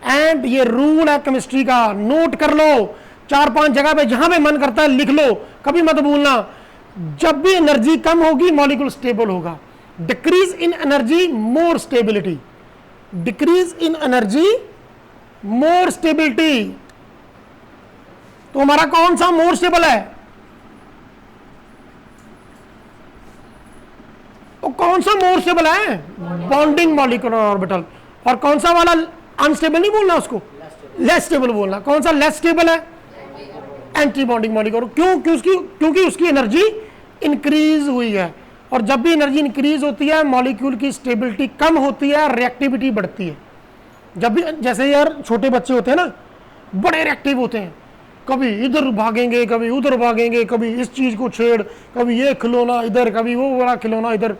Speaker 1: एंड ये रूल है केमिस्ट्री का, नोट कर लो, 4-5 जगह पे जहां पे मन करता है लिख लो, कभी मत भूलना। जब भी एनर्जी कम होगी मॉलिक्यूल स्टेबल होगा। Decrease in energy more stability, decrease in energy more stability. तो हमारा कौन सा मोर स्टेबल है? तो कौन सा मोर स्टेबल है? Bonding molecular orbital. और कौन सा वाला अनस्टेबल नहीं बोलना, उसको लेस स्टेबल बोलना। कौन सा लेस स्टेबल है? Anti bonding molecular. क्यों? क्योंकि उसकी एनर्जी इंक्रीज हुई है, और जब भी एनर्जी इंक्रीज होती है मॉलिक्यूल की स्टेबिलिटी कम होती है, रिएक्टिविटी बढ़ती है। जब भी जैसे यार छोटे बच्चे होते हैं ना, बड़े रिएक्टिव होते हैं, कभी इधर भागेंगे, कभी उधर भागेंगे, कभी इस चीज को छेड़, कभी ये खिलौना इधर, कभी वो वाला खिलौना इधर,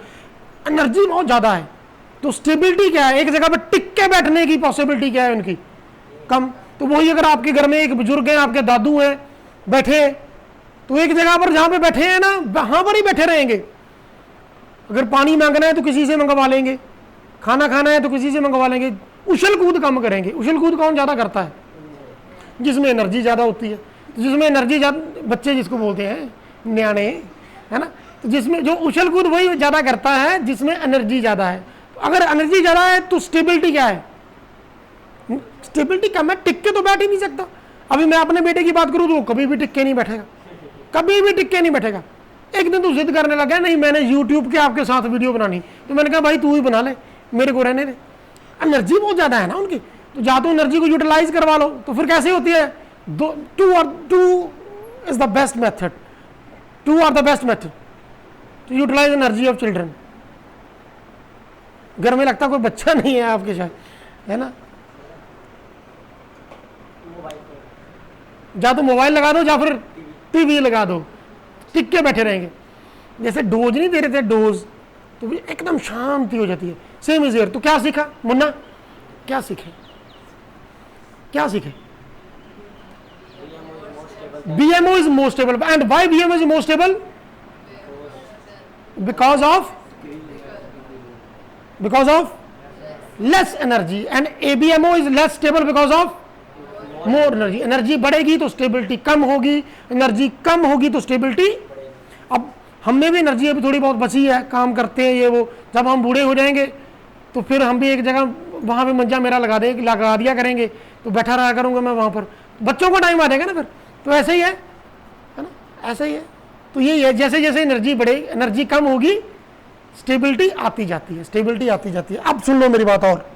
Speaker 1: एनर्जी बहुत ज्यादा है। तो स्टेबिलिटी क्या है? एक जगह पर टिक के बैठने की पॉसिबिलिटी क्या है उनकी? कम। तो वही अगर आपके घर में एक बुजुर्ग है, आपके दादू हैं, बैठे, तो एक जगह पर जहां पे बैठे हैं ना वहां पर ही बैठे रहेंगे। अगर पानी मांगना है तो किसी से मंगवा लेंगे, खाना खाना है तो किसी से मंगवा लेंगे, उछल कूद कम करेंगे। उछल कूद कौन ज्यादा करता है? जिसमें एनर्जी ज्यादा होती है। तो जिसमें एनर्जी ज्यादा, बच्चे जिसको बोलते हैं न्याणे, है ना, तो जिसमें जो उछल कूद वही ज्यादा करता है जिसमें एनर्जी ज्यादा है। अगर एनर्जी ज्यादा है तो स्टेबिलिटी क्या है? स्टेबिलिटी कम है, टिक के तो बैठ ही नहीं सकता। अभी मैं अपने बेटे की बात करूं तो वो कभी भी टिक के नहीं बैठेगा, कभी भी टिक के नहीं बैठेगा। एक दिन तो जिद करने लगा, नहीं मैंने यूट्यूब के आपके साथ वीडियो बनानी, तो मैंने कहा भाई तू ही बना ले, मेरे को रहने दे। एनर्जी बहुत ज़्यादा है ना उनकी, तो जा तो एनर्जी को यूटिलाइज करवा लो। तो फिर कैसे होती है, two is the best method, two are the best method to utilize energy of children. घर में लगता कोई बच्चा नहीं है आपके शायद, है ना, या तो मोबाइल लगा दो या फिर टीवी लगा दो, टिक के बैठे रहेंगे। जैसे डोज नहीं दे रहे थे, डोज, तो एकदम शांति हो जाती है। Same is here. तो क्या सीखा मुन्ना, क्या सीखे, क्या सीखे? BMO is more stable. And why BMO is more stable? Because of less energy, and ABMO is less stable because of more energy. Energy बढ़ेगी तो स्टेबिलिटी कम होगी, एनर्जी कम होगी तो स्टेबिलिटी। अब हम में भी एनर्जी अभी थोड़ी बहुत बची है, काम करते हैं ये वो, जब हम बूढ़े हो जाएंगे तो फिर हम भी एक जगह वहाँ पे मंजा मेरा लगा दिया करेंगे, तो बैठा रहा करूँगा मैं वहाँ पर, बच्चों का टाइम आ जाएगा ना फिर। तो ऐसे ही है ना, ऐसा ही है। तो यही है, जैसे जैसे एनर्जी बढ़े, एनर्जी कम होगी, स्टेबिलिटी आती जाती है, स्टेबिलिटी आती जाती है। अब सुन लो मेरी बात और,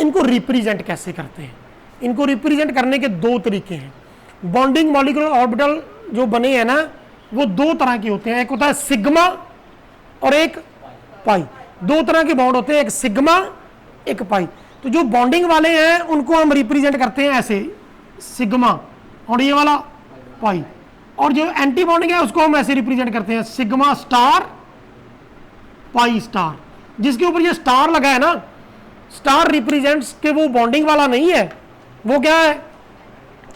Speaker 1: इनको रिप्रेजेंट कैसे करते हैं? इनको रिप्रेजेंट करने के दो तरीके हैं। बॉन्डिंग मॉलिक्यूलर ऑर्बिटल जो बने हैं ना, वो दो तरह के होते हैं, एक होता है सिग्मा और एक पाई। दो तरह के बॉन्ड होते हैं, एक सिग्मा एक पाई। तो जो बॉन्डिंग वाले हैं उनको हम रिप्रेजेंट करते हैं ऐसे, सिग्मा, और ये वाला पाई। और जो एंटी बॉन्डिंग है उसको हम ऐसे रिप्रेजेंट करते हैं, सिग्मा स्टार पाई स्टार। जिसके ऊपर ये स्टार लगा है ना, स्टार रिप्रेजेंट्स के वो बॉन्डिंग वाला नहीं है, वो क्या है,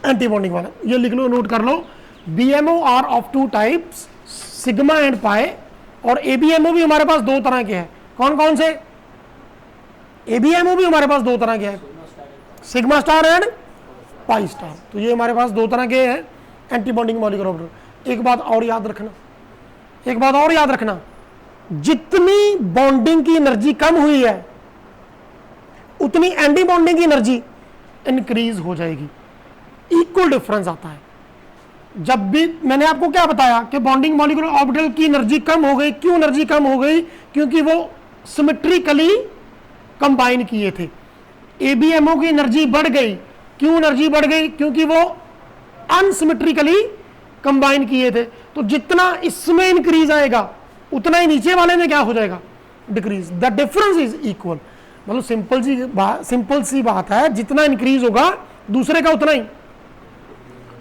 Speaker 1: एंटी बॉन्डिंग वाला। ये लिख लो, नोट कर लो, BMO are of two types, sigma and pi. और ABMO भी हमारे पास दो तरह के हैं। कौन कौन से? ABMO भी हमारे पास दो तरह के हैं, sigma star and pi star. तो ये हमारे पास दो तरह के हैं एंटी बॉन्डिंग मॉलिक्यूलर ऑर्बिटल। एक बात और याद रखना, एक बात और याद रखना, जितनी बॉन्डिंग की एनर्जी कम हुई है उतनी एंटी बॉन्डिंग की एनर्जी इंक्रीज हो जाएगी। इक्वल डिफरेंस आता है। जब भी मैंने आपको क्या बताया कि बॉन्डिंग मॉलिक्यूलर ऑर्बिटल की एनर्जी कम हो गई, क्यों एनर्जी कम हो गई? क्योंकि वो सिमेट्रिकली कंबाइन किए थे। ABMO की एनर्जी बढ़ गई, क्यों एनर्जी बढ़ गई? क्योंकि वो अनसिमेट्रिकली कंबाइन किए थे। तो जितना इसमें इंक्रीज आएगा उतना ही नीचे वाले में क्या हो जाएगा, decrease. The difference is equal. मतलब सिंपल सी बात है, जितना इंक्रीज होगा दूसरे का उतना ही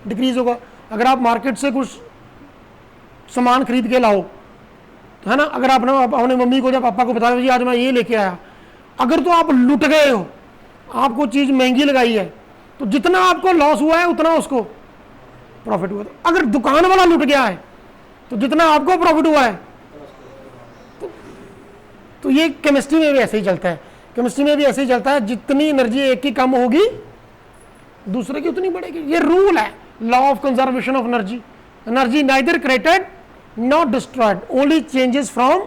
Speaker 1: डिक्रीज होगा। अगर आप मार्केट से कुछ सामान खरीद के लाओ, तो है ना, अगर आपने अपने मम्मी को या पापा को बताया जी आज मैं ये लेके आया, अगर तो आप लुट गए हो, आपको चीज महंगी लगाई है, तो जितना आपको लॉस हुआ है उतना उसको प्रॉफिट हुआ। अगर दुकान वाला लुट गया है तो जितना आपको प्रॉफिट हुआ है, तो ये केमिस्ट्री में भी ऐसे ही चलता है। केमिस्ट्री में भी ऐसे ही चलता है, जितनी एनर्जी एक की कम होगी दूसरे की उतनी बढ़ेगी। ये रूल है, law of conservation of energy. Energy neither created not destroyed, only changes from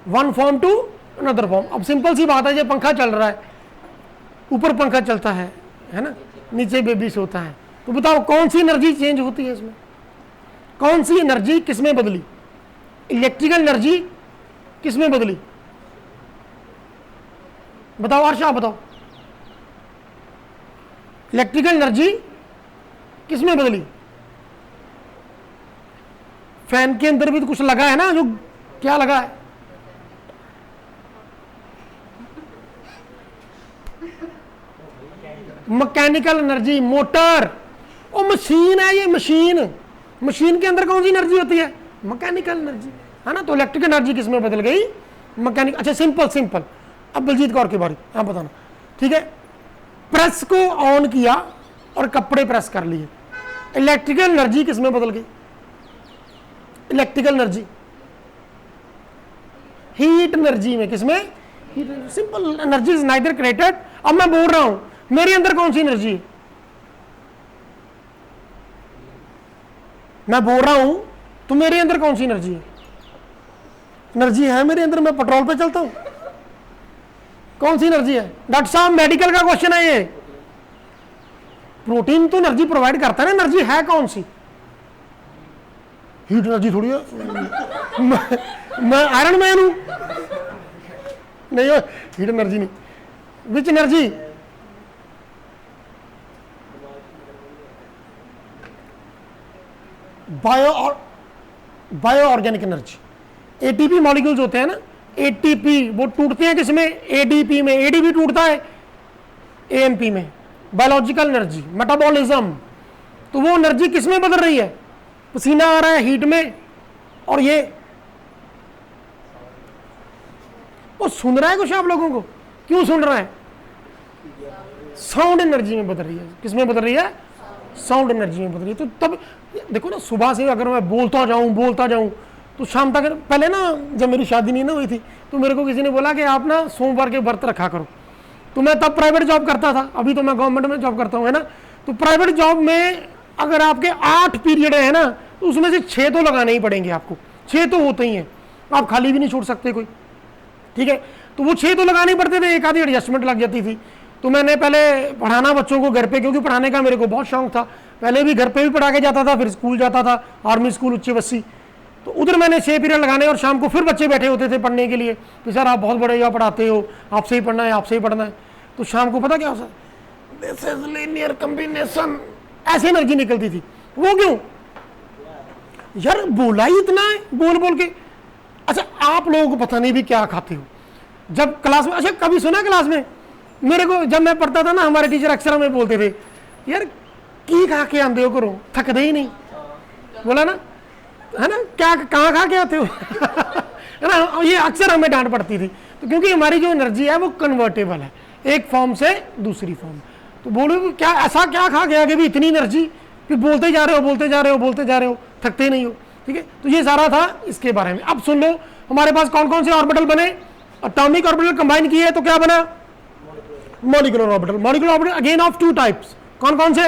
Speaker 1: one form to another form. अब सिंपल सी बात है, ये पंखा चल रहा है, ऊपर पंखा चलता है ना, नीचे बेबी सोता है, तो बताओ कौन सी एनर्जी चेंज होती है इसमें? कौन सी एनर्जी किसमें बदली? इलेक्ट्रिकल एनर्जी किसमें बदली? बताओ आशा, बताओ इलेक्ट्रिकल एनर्जी किसमें बदली? फैन के अंदर भी तो कुछ लगा है ना, जो क्या लगा है? Mechanical energy, motor. ओ मशीन है ये, मशीन, मशीन के अंदर कौन सी एनर्जी होती है? मैकेनिकल एनर्जी, है ना। तो इलेक्ट्रिकल एनर्जी किसमें बदल गई? मैकेनिक। अच्छा सिंपल। अब बलजीत कौर की बारी, आप बताना, ठीक है। प्रेस को ऑन किया और कपड़े प्रेस कर लिए, इलेक्ट्रिकल एनर्जी किसमें बदल गई? इलेक्ट्रिकल एनर्जी हीट एनर्जी में, किसमें? Simple. Energy is neither created. अब मैं बोल रहा हूं मेरे अंदर कौन सी एनर्जी है? मैं बोल रहा हूं तो मेरे अंदर कौन सी एनर्जी है? एनर्जी है मेरे अंदर, मैं पेट्रोल पे चलता हूं। कौन सी एनर्जी है? डॉक्टर साहब मेडिकल का क्वेश्चन है ये। प्रोटीन तो एनर्जी प्रोवाइड करता है ना, एनर्जी है कौन सी? हीट एनर्जी थोड़ी है। मैं आयरन मैन हूं? नहीं, हीट एनर्जी नहीं। Which energy? Bio organic energy. ATP molecules होते हैं ना, एटीपी वो टूटते हैं किसमें? एडीपी में। एडीपी टूटता है एएमपी में। बायोलॉजिकल एनर्जी, मेटाबॉलिज्म, तो वो एनर्जी किसमें बदल रही है? पसीना आ रहा है हीट में, और ये वो सुन रहा है कुछ आप लोगों को? क्यों सुन रहा है? साउंड एनर्जी में बदल रही है। किसमें बदल रही है? साउंड एनर्जी में बदल रही है। तो तब देखो ना, सुबह से अगर मैं बोलता जाऊं तो शाम तक, पहले ना जब मेरी शादी नहीं ना हुई थी तो मेरे को किसी ने बोला कि आप ना सोमवार के व्रत रखा करो। तो मैं तब प्राइवेट जॉब करता था, अभी तो मैं गवर्नमेंट में जॉब करता हूँ, है ना। तो प्राइवेट जॉब में अगर आपके 8 पीरियड है ना, तो उसमें से 6 तो लगाने ही पड़ेंगे आपको। 6 तो होते ही हैं, आप खाली भी नहीं छोड़ सकते कोई, ठीक है। तो वो 6 तो लगाने ही पड़ते थे, एक आधी एडजस्टमेंट लग जाती थी। तो मैंने पहले पढ़ाना बच्चों को घर पे, क्योंकि पढ़ाने का मेरे को बहुत शौक था। पहले भी घर पे भी पढ़ा के जाता था, फिर स्कूल जाता था, आर्मी स्कूल उच्च बस्सी। तो उधर मैंने 6 पीरियड लगाने, और शाम को फिर बच्चे बैठे होते थे पढ़ने के लिए कि सर आप बहुत बड़े पढ़ाते हो, आपसे ही पढ़ना है, आपसे ही पढ़ना है। तो शाम को पता क्या होता, दिस इज लीनियर कॉम्बिनेशन, ऐसी एनर्जी निकलती थी। वो क्यों यार? बोला ही इतना है, बोल बोल के। अच्छा, आप लोगों को पता नहीं भी क्या खाते हो जब क्लास में। अच्छा, कभी सुना क्लास में? मेरे को जब मैं पढ़ता था ना, हमारे टीचर अक्सर हमें बोलते थे, यार की खा के आते हो करो, थकते ही नहीं। बोला ना, है ना, क्या कहाँ खा के आते हो? है ना, ये अक्सर हमें डांट पड़ती थी। तो क्योंकि हमारी जो एनर्जी है वो कन्वर्टेबल है, एक फॉर्म से दूसरी फॉर्म। तो बोलो क्या ऐसा क्या खा गया कि भी इतनी एनर्जी, फिर बोलते जा रहे हो, थकते नहीं हो, ठीक है। तो ये सारा था इसके बारे में। अब सुन लो, हमारे पास कौन कौन से ऑर्बिटल बने? एटॉमिक ऑर्बिटल कंबाइन किए तो क्या बना? Molecular orbital. Molecular orbital again of 2 types. कौन कौन से?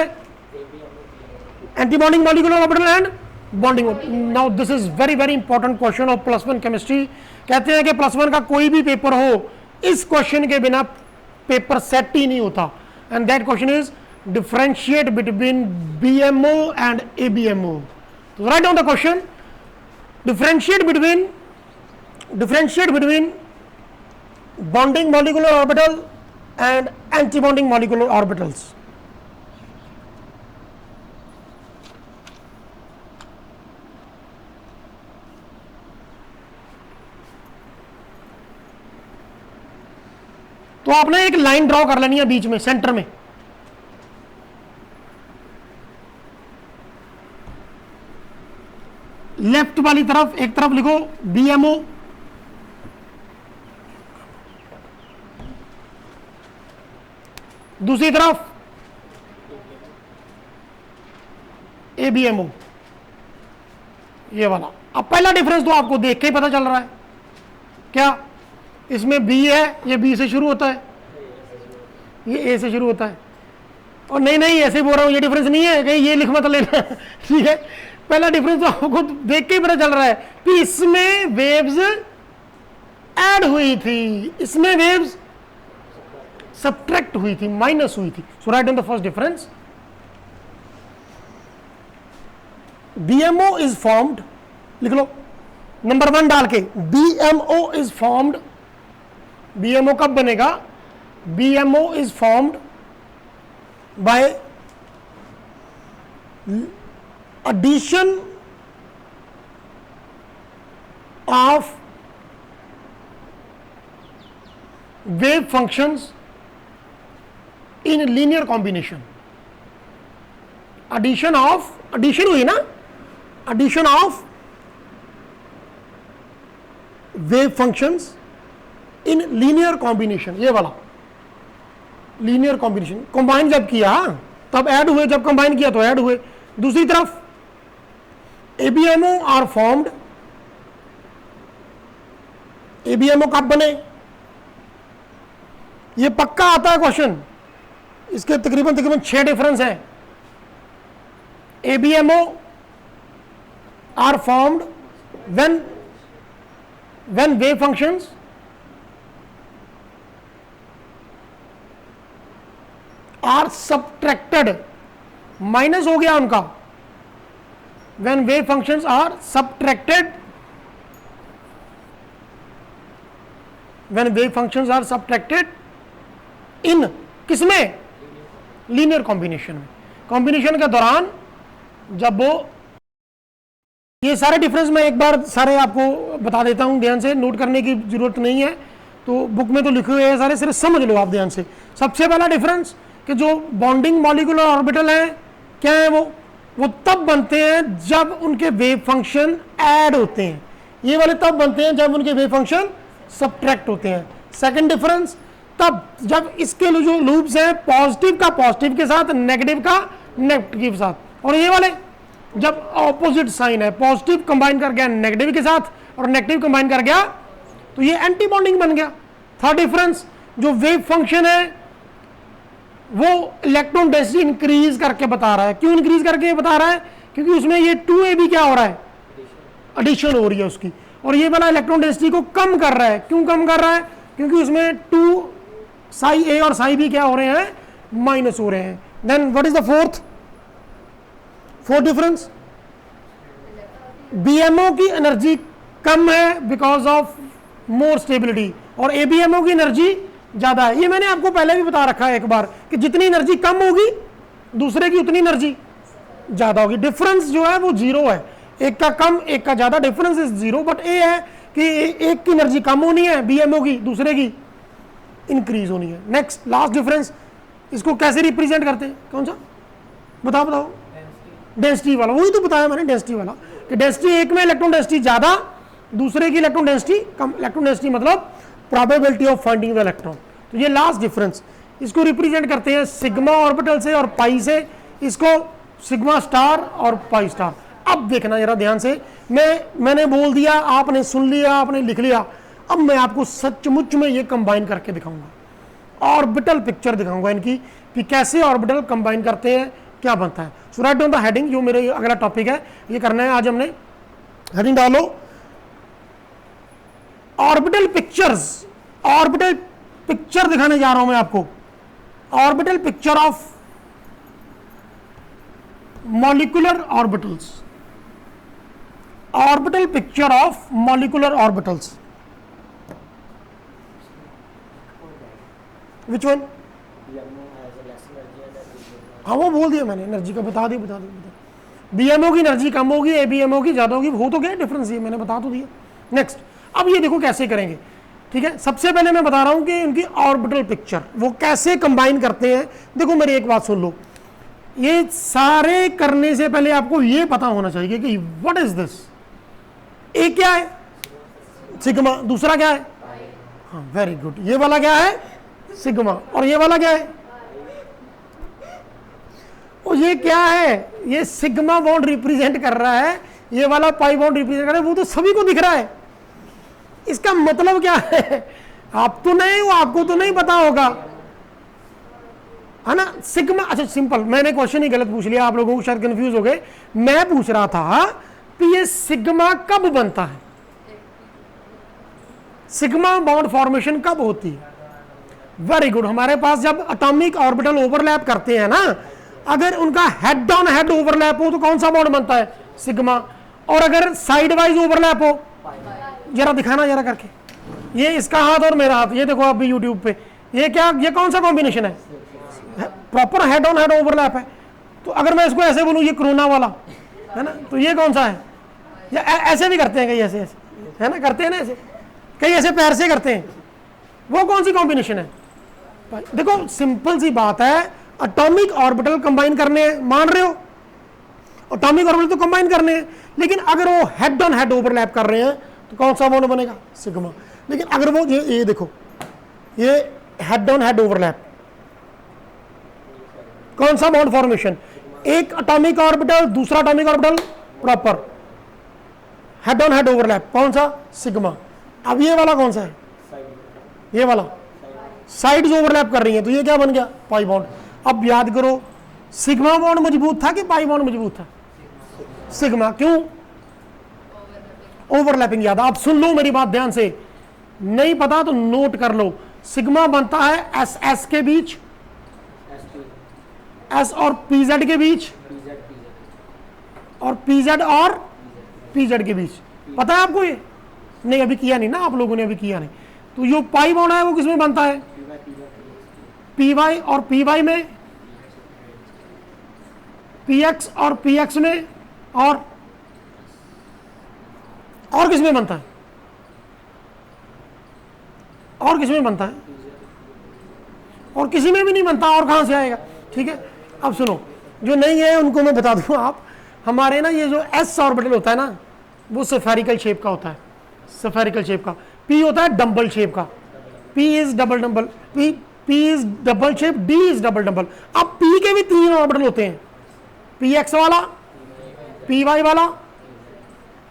Speaker 1: Antibonding molecular orbital and bonding. Now this is very very important question of +1 chemistry. कहते हैं कि +1 का कोई भी पेपर हो, इस क्वेश्चन के बिना पेपर सेट ही नहीं होता। And that question is differentiate between BMO and ABMO। तो write down the question, differentiate between bonding molecular orbital and antibonding molecular orbitals. तो आपने एक लाइन ड्रॉ कर लेनी है बीच में, सेंटर में। लेफ्ट वाली तरफ एक तरफ लिखो BMO, दूसरी तरफ ABMO, ये वाला। अब पहला डिफरेंस तो आपको देख के ही पता चल रहा है, क्या? इसमें B है, ये B से शुरू होता है, ये A से शुरू होता है। और नहीं ऐसे बोल रहा हूं, ये डिफरेंस नहीं है कि ये लिख मत लेना, ठीक है। पहला डिफरेंस तो आपको देख के ही पता चल रहा है कि इसमें वेव्स ऐड हुई थी, इसमें वेव्स सब्ट्रैक्ट हुई थी, माइनस हुई थी। So write on the first difference, BMO is formed, लिख लो नंबर 1 डाल के, BMO इज फॉर्म्ड। BMO कब बनेगा? BMO is formed by addition of wave functions in linear combination. Addition हुई ना, addition of wave functions in linear combination, ये वाला linear combination। combine जब किया तब ऐड हुए, जब combine किया तो ऐड हुए। दूसरी तरफ ABMO आर फॉर्म्ड। ABMO कब बने? ये पक्का आता है क्वेश्चन, इसके तकरीबन 6 डिफरेंस है। ABMO are formed when wave functions are subtracted minus हो गया उनका when wave functions are subtracted, when wave functions are subtracted in किसमें, लीनियर कॉम्बिनेशन में। कॉम्बिनेशन के दौरान जब वो, ये सारे डिफरेंस मैं एक बार सारे आपको बता देता हूं, ध्यान से नोट करने की जरूरत नहीं है, तो बुक में तो लिखे हुए हैं सारे, सिर्फ समझ लो आप ध्यान से। सबसे पहला डिफरेंस कि जो बॉन्डिंग मॉलिक्यूलर ऑर्बिटल है क्या है, वो तब बनते हैं जब उनके वेव फंक्शन ऐड होते हैं, ये वाले तब बनते हैं जब उनके वेव फंक्शन सबट्रैक्ट होते हैं। सेकंड डिफरेंस तब जब इसके जो लूप्स हैं पॉजिटिव का पॉजिटिव के साथ, नेगेटिव का नेगेटिव के साथ, और ये वाले जब ऑपोजिट साइन है, पॉजिटिव कंबाइन कर गया नेगेटिव के साथ और नेगेटिव कंबाइन कर गया तो ये एंटी बॉन्डिंग बन गया। थर्ड डिफरेंस, जो वेव फंक्शन है वो इलेक्ट्रॉन डेंसिटी इंक्रीज करके बता रहा है। क्यों इंक्रीज करके बता रहा है, क्योंकि उसमें ये 2ab क्या हो रहा है, एडिशन हो रही है उसकी, और ये वाला इलेक्ट्रॉन डेंसिटी को कम कर रहा है। क्यों कम कर रहा है, क्योंकि उसमें 2 साई ए और साई बी क्या हो रहे हैं, माइनस हो रहे हैं। Then what is the fourth difference, BMO की एनर्जी कम है बिकॉज ऑफ मोर स्टेबिलिटी, और एबीएमओ की एनर्जी ज्यादा है। ये मैंने आपको पहले भी बता रखा है एक बार कि जितनी एनर्जी कम होगी दूसरे की उतनी एनर्जी ज्यादा होगी। डिफरेंस जो है वो जीरो है, एक का कम एक का ज्यादा, डिफरेंस इज जीरो। बट ये है कि एक की एनर्जी कम होनी है बीएमओ की, दूसरे की इंक्रीज होनी है। नेक्स्ट लास्ट डिफरेंस, इसको कैसे रिप्रेजेंट करते हैं, कौन सा बताओ, डेंसिटी वाला, वही तो बताया मैंने, डेंसिटी वाला, कि डेंसिटी एक में इलेक्ट्रॉन डेंसिटी ज्यादा, दूसरे की इलेक्ट्रॉन डेंसिटी कम। इलेक्ट्रॉन डेंसिटी मतलब probability of finding the electron. तो ये लास्ट डिफरेंस, इसको रिप्रेजेंट करते हैं सिग्मा ऑर्बिटल से और पाई से, इसको सिग्मा स्टार और पाई स्टार। अब देखना जरा ध्यान से, मैंने बोल दिया, आपने सुन लिया, आपने लिख लिया, अब मैं आपको सचमुच में ये कंबाइन करके दिखाऊंगा, ऑर्बिटल पिक्चर दिखाऊंगा इनकी कि कैसे ऑर्बिटल कंबाइन करते हैं, क्या बनता है। सो राइट डाउन द हेडिंग, जो मेरे अगला टॉपिक है ये करना है आज हमने। हेडिंग डालो, ऑर्बिटल पिक्चर्स, ऑर्बिटल पिक्चर दिखाने जा रहा हूं मैं आपको, orbital picture of molecular orbitals, orbital picture of molecular orbitals. Which one, हाँ वो बोल दिया मैंने, एनर्जी का बता दिया। बीएमओ की एनर्जी कम होगी, एबीएमओ की ज्यादा होगी, हो तो गया डिफरेंस, ये मैंने बता तो दिया। नेक्स्ट, अब ये देखो कैसे करेंगे, ठीक है। सबसे पहले मैं बता रहा हूं कि उनकी ऑर्बिटल पिक्चर वो कैसे कंबाइन करते हैं। देखो मेरी एक बात सुन लो, ये सारे करने से पहले आपको ये पता होना चाहिए कि व्हाट इज दिस। एक क्या है, सिग्मा, दूसरा क्या है, हाँ वेरी गुड, ये वाला क्या है सिग्मा, और ये वाला क्या है, और ये क्या है, ये सिग्मा बॉन्ड रिप्रेजेंट कर रहा है, ये वाला पाई बॉन्ड रिप्रेजेंट कर रहा है, वो तो सभी को दिख रहा है। इसका मतलब क्या है, आप तो नहीं हो, आपको तो नहीं पता होगा, है ना। सिग्मा, अच्छा सिंपल, मैंने क्वेश्चन ही गलत पूछ लिया, आप लोगों को शायद कंफ्यूज हो गए। मैं पूछ रहा था कि ये सिग्मा कब बनता है, सिग्मा बॉन्ड फॉर्मेशन कब होती है। वेरी गुड, हमारे पास जब एटॉमिक ऑर्बिटल ओवरलैप करते हैं ना, अगर उनका हेड ऑन हेड ओवरलैप हो तो कौन सा बॉन्ड बनता है, सिग्मा, और अगर साइड वाइज ओवरलैप हो, जरा दिखाना जरा करके, ये इसका हाथ और मेरा हाथ, ये देखो आप भी यूट्यूब पे, ये क्या, ये कौन सा कॉम्बिनेशन है, proper head on head overlap है। तो अगर मैं इसको ऐसे बोलूं, ये कोरोना वाला है ना, तो ये कौन सा है, या ऐसे भी करते हैं कई, ऐसे ऐसे है ना, करते हैं ना ऐसे, कई ऐसे पैर से करते हैं, वो कौन सी कॉम्बिनेशन है। देखो सिंपल सी बात है, एटॉमिक ऑर्बिटल कंबाइन करने हैं, मान रहे हो, एटॉमिक ऑर्बिटल तो कंबाइन करने हैं, लेकिन अगर वो हेड ऑन हेड ओवरलैप कर रहे हैं तो कौन सा बॉन्ड बनेगा, सिग्मा। लेकिन अगर वो ये देखो, ये हेड ऑन हेड ओवरलैप, कौन सा बॉन्ड फॉर्मेशन, एक एटॉमिक ऑर्बिटल दूसरा atomic orbital proper head on head overlap, कौन सा, सिग्मा। अब ये वाला कौन सा है, ये वाला साइड्स ओवरलैप कर रही है, तो ये क्या बन गया, पाई बॉन्ड। अब याद करो, सिग्मा बॉन्ड मजबूत था कि पाई बॉन्ड मजबूत था, सिग्मा, क्यों, ओवरलैपिंग याद। आप सुन लो मेरी बात ध्यान से, नहीं पता तो नोट कर लो, सिग्मा बनता है एस एस के बीच, एस और पी जेड के बीच, और पी जेड और पी जेड के बीच। पता है आपको ये? नहीं, अभी किया नहीं ना आप लोगों ने, अभी किया नहीं। तो जो पाई बॉन्ड है वो किसमें बनता है? पी वाई और पी वाई में, पी एक्स और पी एक्स में, और किसमें बनता है? और किसमें बनता है? और किसी में भी नहीं बनता, और कहां से आएगा? ठीक है, अब सुनो, जो नहीं है उनको मैं बता दूं। आप हमारे ना ये जो एस ऑर्बिटल होता है ना, वो स्फेरिकल शेप का होता है, स्फेरिकल शेप का। पी होता है डबल शेप का, P is double double, P is double shape, D is double double. अब पी के भी 3 ऑर्बिटल होते हैं, पी एक्स वाला, पी वाई वाला,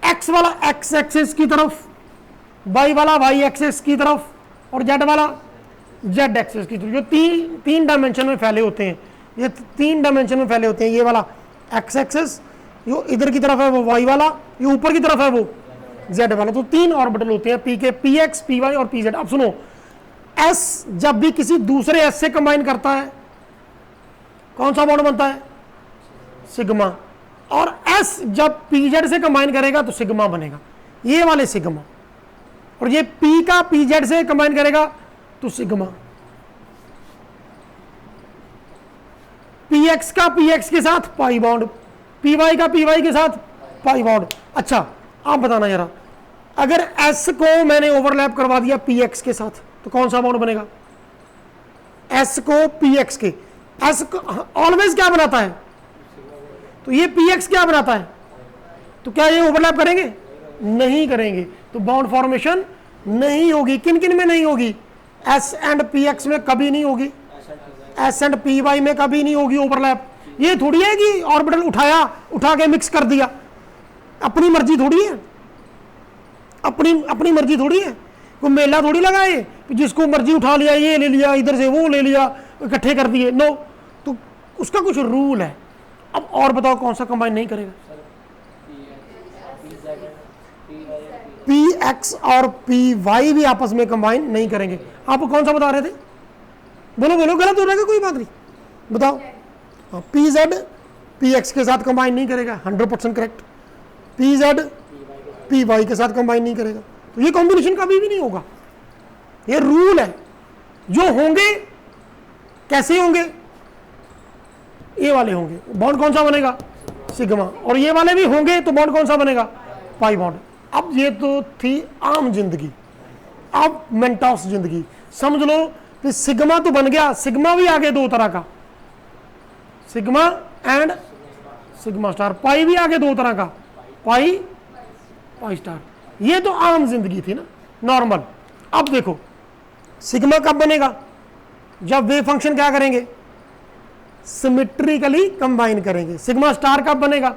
Speaker 1: एक्स वाला एक्स एक्सिस की तरफ, वाई वाला वाई एक्सिस की तरफ, और जेड वाला जेड एक्सिस की तरफ। जो तीन डायमेंशन में फैले होते हैं, ये 3 डायमेंशन में फैले होते हैं। ये वाला एक्स एक्सिस, जो इधर की तरफ है वो वाई वाला, ये ऊपर की तरफ है वो जेड वाला। तो 3 ऑर्बिटल होते हैं, पी के, पी एक्स, पी वाई और पी जेड। अब सुनो, एस जब भी किसी दूसरे एस से कंबाइन करता है, कौन सा बॉन्ड बनता है? सिग्मा। और एस जब पी जेड से कंबाइन करेगा तो सिग्मा बनेगा, ये वाले सिग्मा। और ये पी का पी जेड से कंबाइन करेगा तो सिग्मा। पी एक्स का पी एक्स के साथ पाई बॉन्ड, पी वाई का पी वाई के साथ पाई बॉन्ड। अच्छा, आप बताना जरा, अगर एस को मैंने ओवरलैप करवा दिया पी एक्स के साथ तो कौन सा बॉन्ड बनेगा? एस को पी एक्स के, एस को ऑलवेज क्या बनाता है? तो ये पी एक्स क्या बनाता है? तो क्या ये ओवरलैप करेंगे? नहीं करेंगे, तो बॉन्ड फॉर्मेशन नहीं होगी। किन किन में नहीं होगी? एस एंड पी एक्स में कभी नहीं होगी, एस एंड पी वाई में कभी नहीं होगी ओवरलैप। ये थोड़ी है कि ऑर्बिटल उठा के मिक्स कर दिया, अपनी मर्जी थोड़ी है, अपनी मर्जी थोड़ी है। कोई मेला थोड़ी लगाए जिसको मर्जी उठा लिया, ये ले लिया, इधर से वो ले लिया, इकट्ठे कर दिए। नो, तो उसका कुछ रूल है। अब और बताओ कौन सा कंबाइन नहीं करेगा? पी एक्स और पी वाई भी आपस में कंबाइन नहीं करेंगे। आप कौन सा बता रहे थे? बोलो बोलो, गलत हो रहा है, कोई बात नहीं, बताओ। हाँ, पी जेड पी एक्स के साथ कंबाइन नहीं करेगा, 100% correct. P Z P Y के साथ कंबाइन नहीं करेगा, तो ये कॉम्बिनेशन कभी भी नहीं होगा, ये रूल है। जो होंगे कैसे होंगे? ये वाले होंगे, बॉन्ड कौन सा बनेगा? सिग्मा। और ये वाले भी होंगे तो बॉन्ड कौन सा बनेगा? Pi bond. अब ये तो थी आम जिंदगी, अब मेंटॉस जिंदगी। समझ लो कि सिग्मा तो बन गया, सिग्मा भी आगे 2 तरह का, सिग्मा एंड सिग्मा स्टार। पाई भी आगे 2 तरह का, पाई पाई स्टार। ये तो आम जिंदगी थी ना, नॉर्मल। अब देखो सिग्मा कब बनेगा? जब वेव फंक्शन क्या करेंगे? सिमेट्रिकली कंबाइन करेंगे। सिग्मा स्टार कब बनेगा?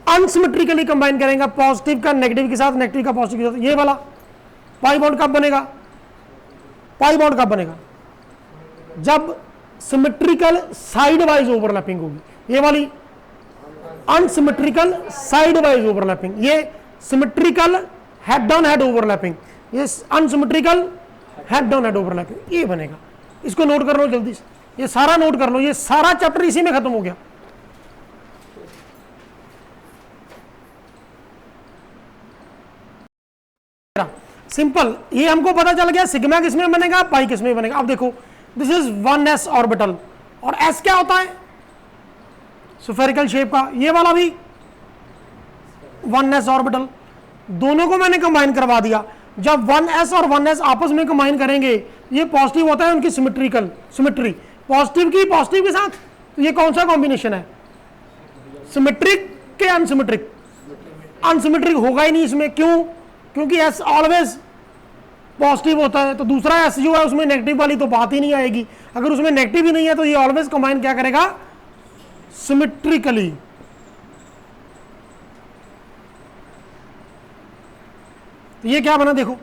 Speaker 1: अनसिमेट्रिकली कंबाइन करेंगे, पॉजिटिव का नेगेटिव के साथ, नेगेटिव का पॉजिटिव के साथ। ये वाला पाई बॉन्ड कब बनेगा? पाई बॉन्ड कब बनेगा? जब सिमेट्रिकल साइड वाइज ओवरलैपिंग होगी। ये वाली अनसिमेट्रिकल साइड वाइज ओवरलैपिंग, ये symmetrical head on head overlapping, ये unsymmetrical head on head overlapping, ये बनेगा। इसको नोट कर लो जल्दी से, ये सारा नोट कर लो, ये सारा चैप्टर इसी में खत्म हो गया। सिंपल, ये हमको पता चल गया सिग्मा किसमें बनेगा, पाई किसमें बनेगा। अब देखो, दिस इज 1s ऑर्बिटल, और s क्या होता है? स्फेरिकल शेप का। ये वाला भी 1s ऑर्बिटल, दोनों को मैंने कंबाइन करवा दिया। जब 1s और 1s आपस में कंबाइन करेंगे, ये पॉजिटिव होता है उनकी सिमेट्री, पॉजिटिव की पॉजिटिव के साथ। तो ये कौन सा कॉम्बिनेशन है? सिमेट्रिक के अनसिमेट्रिक? अनसिमेट्रिक होगा ही नहीं इसमें। क्यों? क्योंकि s ऑलवेज पॉजिटिव होता है, तो दूसरा s जो है उसमें नेगेटिव वाली तो बात ही नहीं आएगी। अगर उसमें नेगेटिव ही नहीं है तो ये ऑलवेज कंबाइन क्या करेगा? सिमेट्रिकली। तो ये क्या बना? देखो,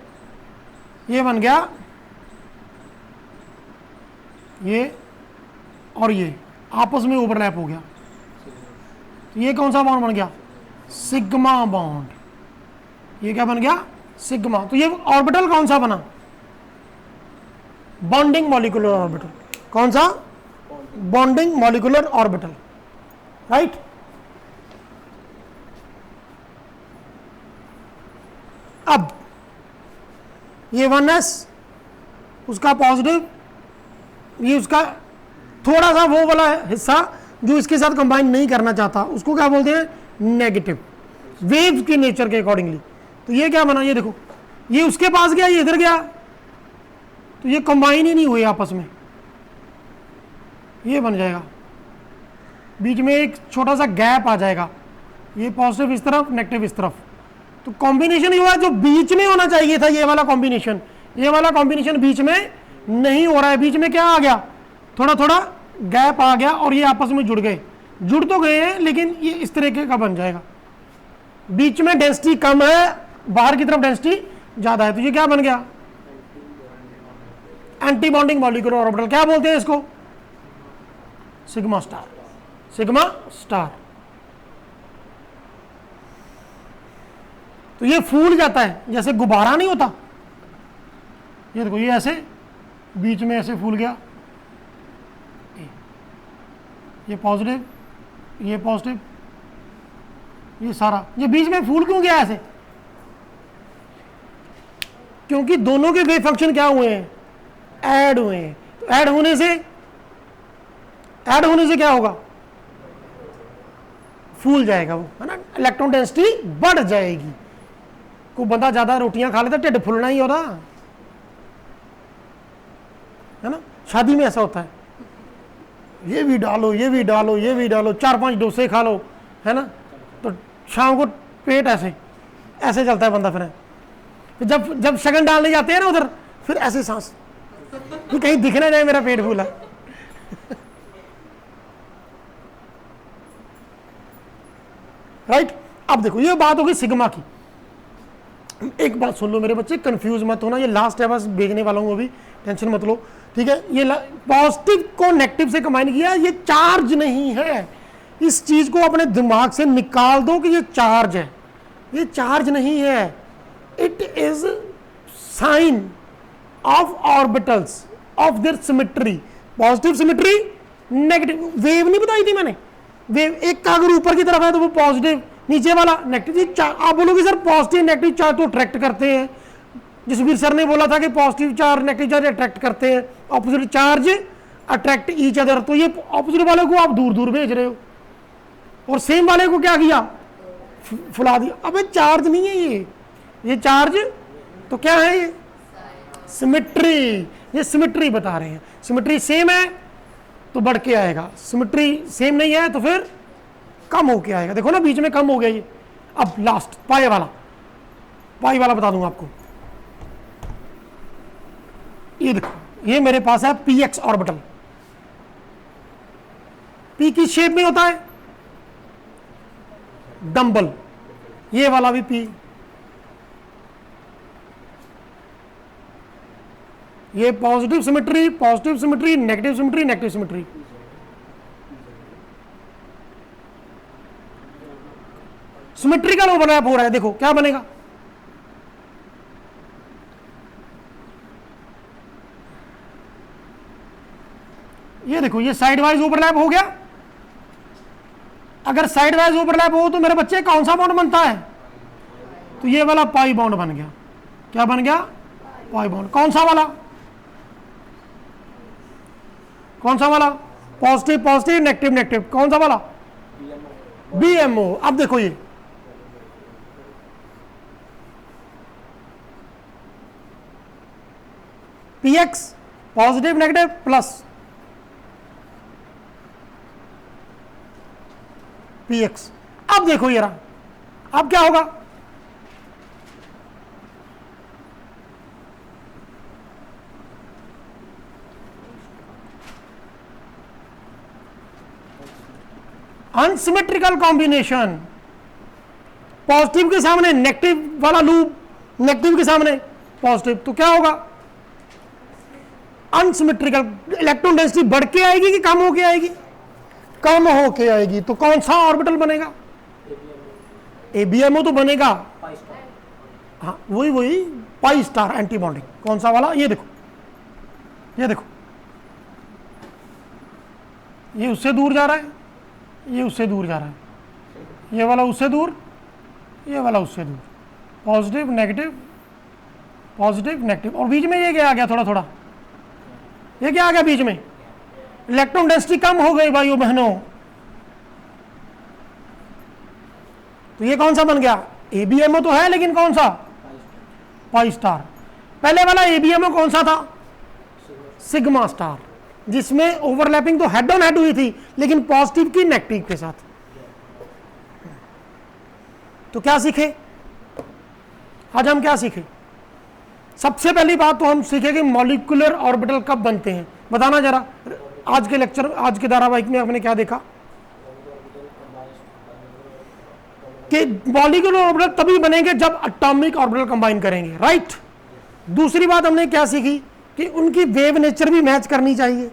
Speaker 1: ये बन गया ये और ये आपस में ओवरलैप हो गया, तो ये कौन सा बॉन्ड बन गया? Sigma bond. ये क्या बन गया? सिग्मा। तो ये ऑर्बिटल कौन सा बना? Bonding molecular orbital. कौन सा? Bonding molecular orbital, right. अब ये 1s उसका पॉजिटिव, ये उसका थोड़ा सा वो वाला हिस्सा जो इसके साथ कंबाइन नहीं करना चाहता, उसको क्या बोलते हैं, नेगेटिव, वेव के नेचर के अकॉर्डिंगली। तो ये क्या बना, ये देखो, ये उसके पास गया, ये इधर गया, तो ये कंबाइन ही नहीं हुए आपस में, ये बन जाएगा, बीच में एक छोटा सा गैप आ जाएगा, ये पॉजिटिव इस तरफ, नेगेटिव इस तरफ। तो कॉम्बिनेशन ये हुआ जो बीच में होना चाहिए था, ये वाला कॉम्बिनेशन, ये वाला कॉम्बिनेशन बीच में नहीं हो रहा है, बीच में क्या आ गया, थोड़ा थोड़ा गैप आ गया और ये आपस में जुड़ गए, जुड़ तो गए हैं लेकिन ये इस तरीके का बन जाएगा, बीच में डेंसिटी कम है, बाहर की तरफ डेंसिटी ज्यादा है, तो ये क्या बन गया, एंटी बॉन्डिंग मॉलिक्यूलर ऑर्बिटल। क्या बोलते हैं इसको, सिग्मा स्टार, सिग्मा स्टार। तो ये फूल जाता है जैसे गुब्बारा नहीं होता, ये देखो, ये ऐसे बीच में ऐसे फूल गया, ये पॉजिटिव, ये पॉजिटिव, ये सारा, ये बीच में फूल क्यों गया ऐसे, क्योंकि दोनों के वेव फंक्शन क्या हुए हैं, ऐड हुए हैं। तो ऐड होने से क्या होगा, फूल जाएगा वो, है ना, इलेक्ट्रॉन डेंसिटी बढ़ जाएगी। कोई बंदा ज्यादा रोटियां खा लेता, ढिड फुलना ही होता है ना, शादी में ऐसा होता है, ये भी डालो, ये भी डालो, ये भी डालो, 4-5 डोसे खा लो, है ना, तो शाम को पेट ऐसे ऐसे चलता है बंदा। फिर जब शगन डालने जाते हैं ना उधर, फिर ऐसे सांस, फिर कहीं दिख ना जाए मेरा पेट फूला। राइट। अब देखो, ये बात होगी सिग्मा की। एक बात सुन लो मेरे बच्चे, कंफ्यूज मत होना, ये लास्ट है, बस भेजने वाला हूं अभी, टेंशन मत लो, ठीक है। ये पॉजिटिव को नेगेटिव से कंबाइन किया, ये चार्ज नहीं है, इस चीज को अपने दिमाग से निकाल दो कि ये चार्ज है, ये चार्ज नहीं है, it is sine of orbitals of their symmetry, positive symmetry, negative. Wave नहीं बताई थी मैंने, वेव एक का अगर ऊपर की तरफ है तो वो पॉजिटिव, नीचे वाला नेगेटिव। आप बोलोगे सर पॉजिटिव नेगेटिव चार्ज तो अट्रैक्ट करते हैं, जसवीर सर ने बोला था कि positive charge negative charge attract करते हैं, opposite charge attract each other. तो ये ऑपोजिट वाले को आप दूर दूर भेज रहे हो और सेम वाले को क्या किया, फुला दिया। अबे चार्ज नहीं है ये चार्ज तो क्या है, ये सिमेट्री, ये सिमेट्री बता रहे हैं। सिमेट्री सेम है तो बढ़ के आएगा, सिमेट्री सेम नहीं है तो फिर कम होके आएगा। देखो ना बीच में कम हो गया ये। अब लास्ट पाई वाला बता दूंगा आपको। ये देखो, ये मेरे पास है px ऑर्बिटल, p की शेप में होता है डंबल, ये वाला भी p, ये positive symmetry, positive symmetry, negative symmetry, negative symmetry. Symmetrical overlap हो रहा है, देखो क्या बनेगा, ये देखो, ये साइड वाइज ओवरलैप हो गया। अगर साइड वाइज ओवरलैप हो तो मेरे बच्चे कौन सा बॉन्ड बनता है, तो ये वाला पाई बॉन्ड बन गया। क्या बन गया, पाई बॉन्ड। कौन सा वाला, कौन सा वाला, पॉजिटिव पॉजिटिव, नेगेटिव नेगेटिव, कौन सा वाला, बीएमओ। अब देखो ये px positive negative plus px। अब देखो ये रहा, अब क्या होगा, अनसिमेट्रिकल कॉम्बिनेशन, पॉजिटिव के सामने नेगेटिव वाला लूप, नेगेटिव के सामने पॉजिटिव, तो क्या होगा, अनसिमेट्रिकल। इलेक्ट्रॉन डेंसिटी बढ़ के आएगी कि कम होके आएगी, कम होके आएगी। तो कौन सा ऑर्बिटल बनेगा, एबीएमओ तो बनेगा, हाँ वही पाई स्टार एंटी बॉन्डिंग। कौन सा वाला, ये देखो, ये देखो, ये उससे दूर जा रहा है, ये उससे दूर जा रहा है, ये वाला उससे दूर, ये वाला उससे दूर, पॉजिटिव नेगेटिव पॉजिटिव नेगेटिव, और बीच में ये क्या आ गया, थोड़ा थोड़ा ये क्या आ गया बीच में, इलेक्ट्रॉन डेंसिटी कम हो गई भाइयों बहनों। तो ये कौन सा बन गया, एबीएमओ तो है लेकिन कौन सा, पाई स्टार। पहले वाला एबीएमओ कौन सा था, सिग्मा स्टार, जिसमें ओवरलैपिंग तो हेड ऑन हेड हुई थी लेकिन पॉजिटिव की नेगेटिव के साथ। तो क्या सीखे आज हम, क्या सीखे, सबसे पहली बात तो हम सीखे कि मॉलिक्यूलर ऑर्बिटल कब बनते हैं, बताना जरा। आज के लेक्चर, आज के धारावाहिक में आपने क्या देखा कि मॉलिक्यूलर ऑर्बिटल तभी बनेंगे जब एटॉमिक ऑर्बिटल कंबाइन करेंगे, राइट। दूसरी बात हमने क्या सीखी कि उनकी वेव नेचर भी मैच करनी चाहिए।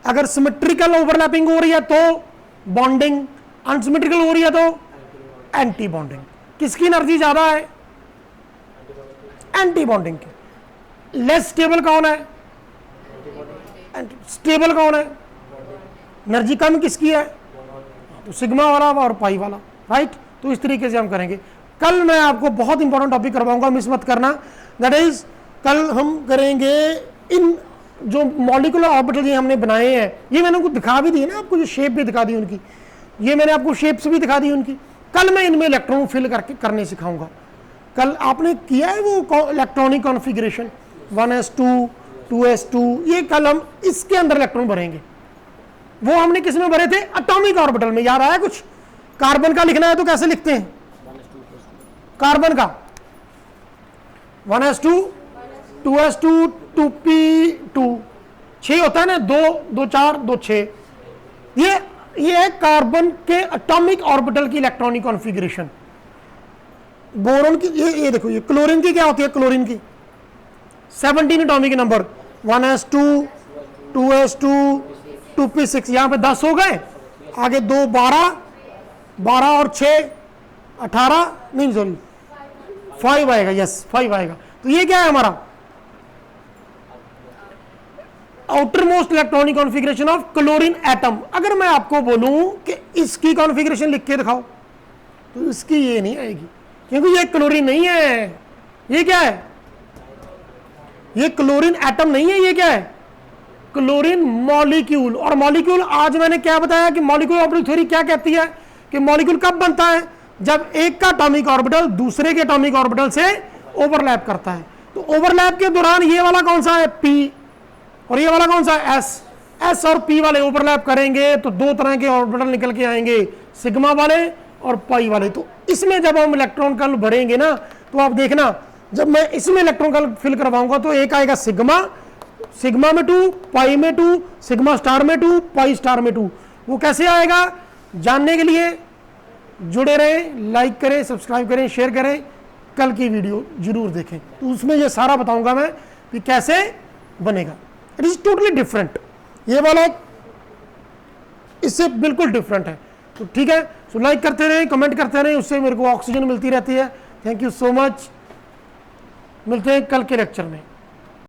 Speaker 1: अगर सिमेट्रिकल ओवरलैपिंग हो रही है तो बॉन्डिंग, अनसिमेट्रिकल हो रही है तो एंटी बॉन्डिंग। किसकी एनर्जी ज्यादा है, एंटी बॉन्डिंग की। लेस स्टेबल कौन है, स्टेबल कौन है, एनर्जी कम किसकी है, तो सिग्मा वाला और पाई वाला, राइट। तो इस तरीके से हम करेंगे। कल मैं आपको बहुत इंपॉर्टेंट टॉपिक करवाऊंगा, मिस मत करना, दैट इज कल हम करेंगे इन जो मॉलिक्यूलर ऑर्बिटल ये हमने बनाए हैं, ये मैंने आपको दिखा भी दी ना, आपको जो शेप भी दिखा दी उनकी, ये मैंने आपको शेप्स भी दिखा दी उनकी। कल मैं इनमें इलेक्ट्रॉन फिल करके करने सिखाऊंगा। कल आपने किया है वो इलेक्ट्रॉनिक कॉन्फ़िगरेशन 1s2 2s2, ये कल हम इसके अंदर इलेक्ट्रॉन भरेंगे। वो हमने किस में भरे थे, एटॉमिक ऑर्बिटल में। याद आया कुछ, कार्बन का लिखना है तो कैसे लिखते हैं, कार्बन का 1s2 2s2 2p2, 6 होता है ना, 2 2 4 2 6। ये है कार्बन के एटॉमिक ऑर्बिटल की इलेक्ट्रॉनिक कॉन्फ़िगरेशन। बोरोन की ये देखो, ये क्लोरीन की क्या होती है, क्लोरीन की 17 atomic number, 1s2 2s2 2p6, यहां पे 10 हो गए, आगे 2 12 12 और 6 18, नहीं सॉरी 5 आएगा, यस 5 आएगा। तो ये क्या है हमारा outer most electronic configuration of chlorine atom. अगर मैं आपको बोलूं कि इसकी कॉन्फ़िगरेशन लिख के दिखाओ तो इसकी ये नहीं आएगी, क्योंकि ये क्लोरीन नहीं है। ये क्या है, ये क्लोरीन एटम नहीं है, ये क्या है, क्लोरीन मॉलिक्यूल। और मॉलिक्यूल आज मैंने क्या बताया कि मॉलिक्यूलर ऑर्बिटल थ्योरी क्या कहती है कि मॉलिक्यूल कब बनता है, जब एक का एटॉमिक ऑर्बिटल दूसरे के एटॉमिक ऑर्बिटल से ओवरलैप करता है। तो ओवरलैप के दौरान ये वाला कौन सा है, पी, और ये वाला कौन सा है, एस। एस और पी वाले ओवरलैप करेंगे तो 2 तरह के ऑर्बिटल निकल के आएंगे, सिग्मा वाले और पाई वाले। तो इसमें जब हम इलेक्ट्रॉन का भरेंगे ना, तो आप देखना जब मैं इसमें इलेक्ट्रॉन का फिल करवाऊंगा तो एक आएगा सिग्मा, सिग्मा में 2, पाई में 2, सिग्मा स्टार में 2, पाई स्टार में 2। वो कैसे आएगा जानने के लिए जुड़े रहें, लाइक करें, सब्सक्राइब करें, शेयर करें, कल की वीडियो जरूर देखें। तो उसमें ये सारा बताऊंगा मैं कि कैसे बनेगा। इट इज टोटली डिफरेंट, ये वाला इससे बिल्कुल डिफरेंट है। तो ठीक है, सो लाइक करते रहें, कमेंट करते रहें, उससे मेरे को ऑक्सीजन मिलती रहती है। थैंक यू सो मच, मिलते हैं कल के लेक्चर में।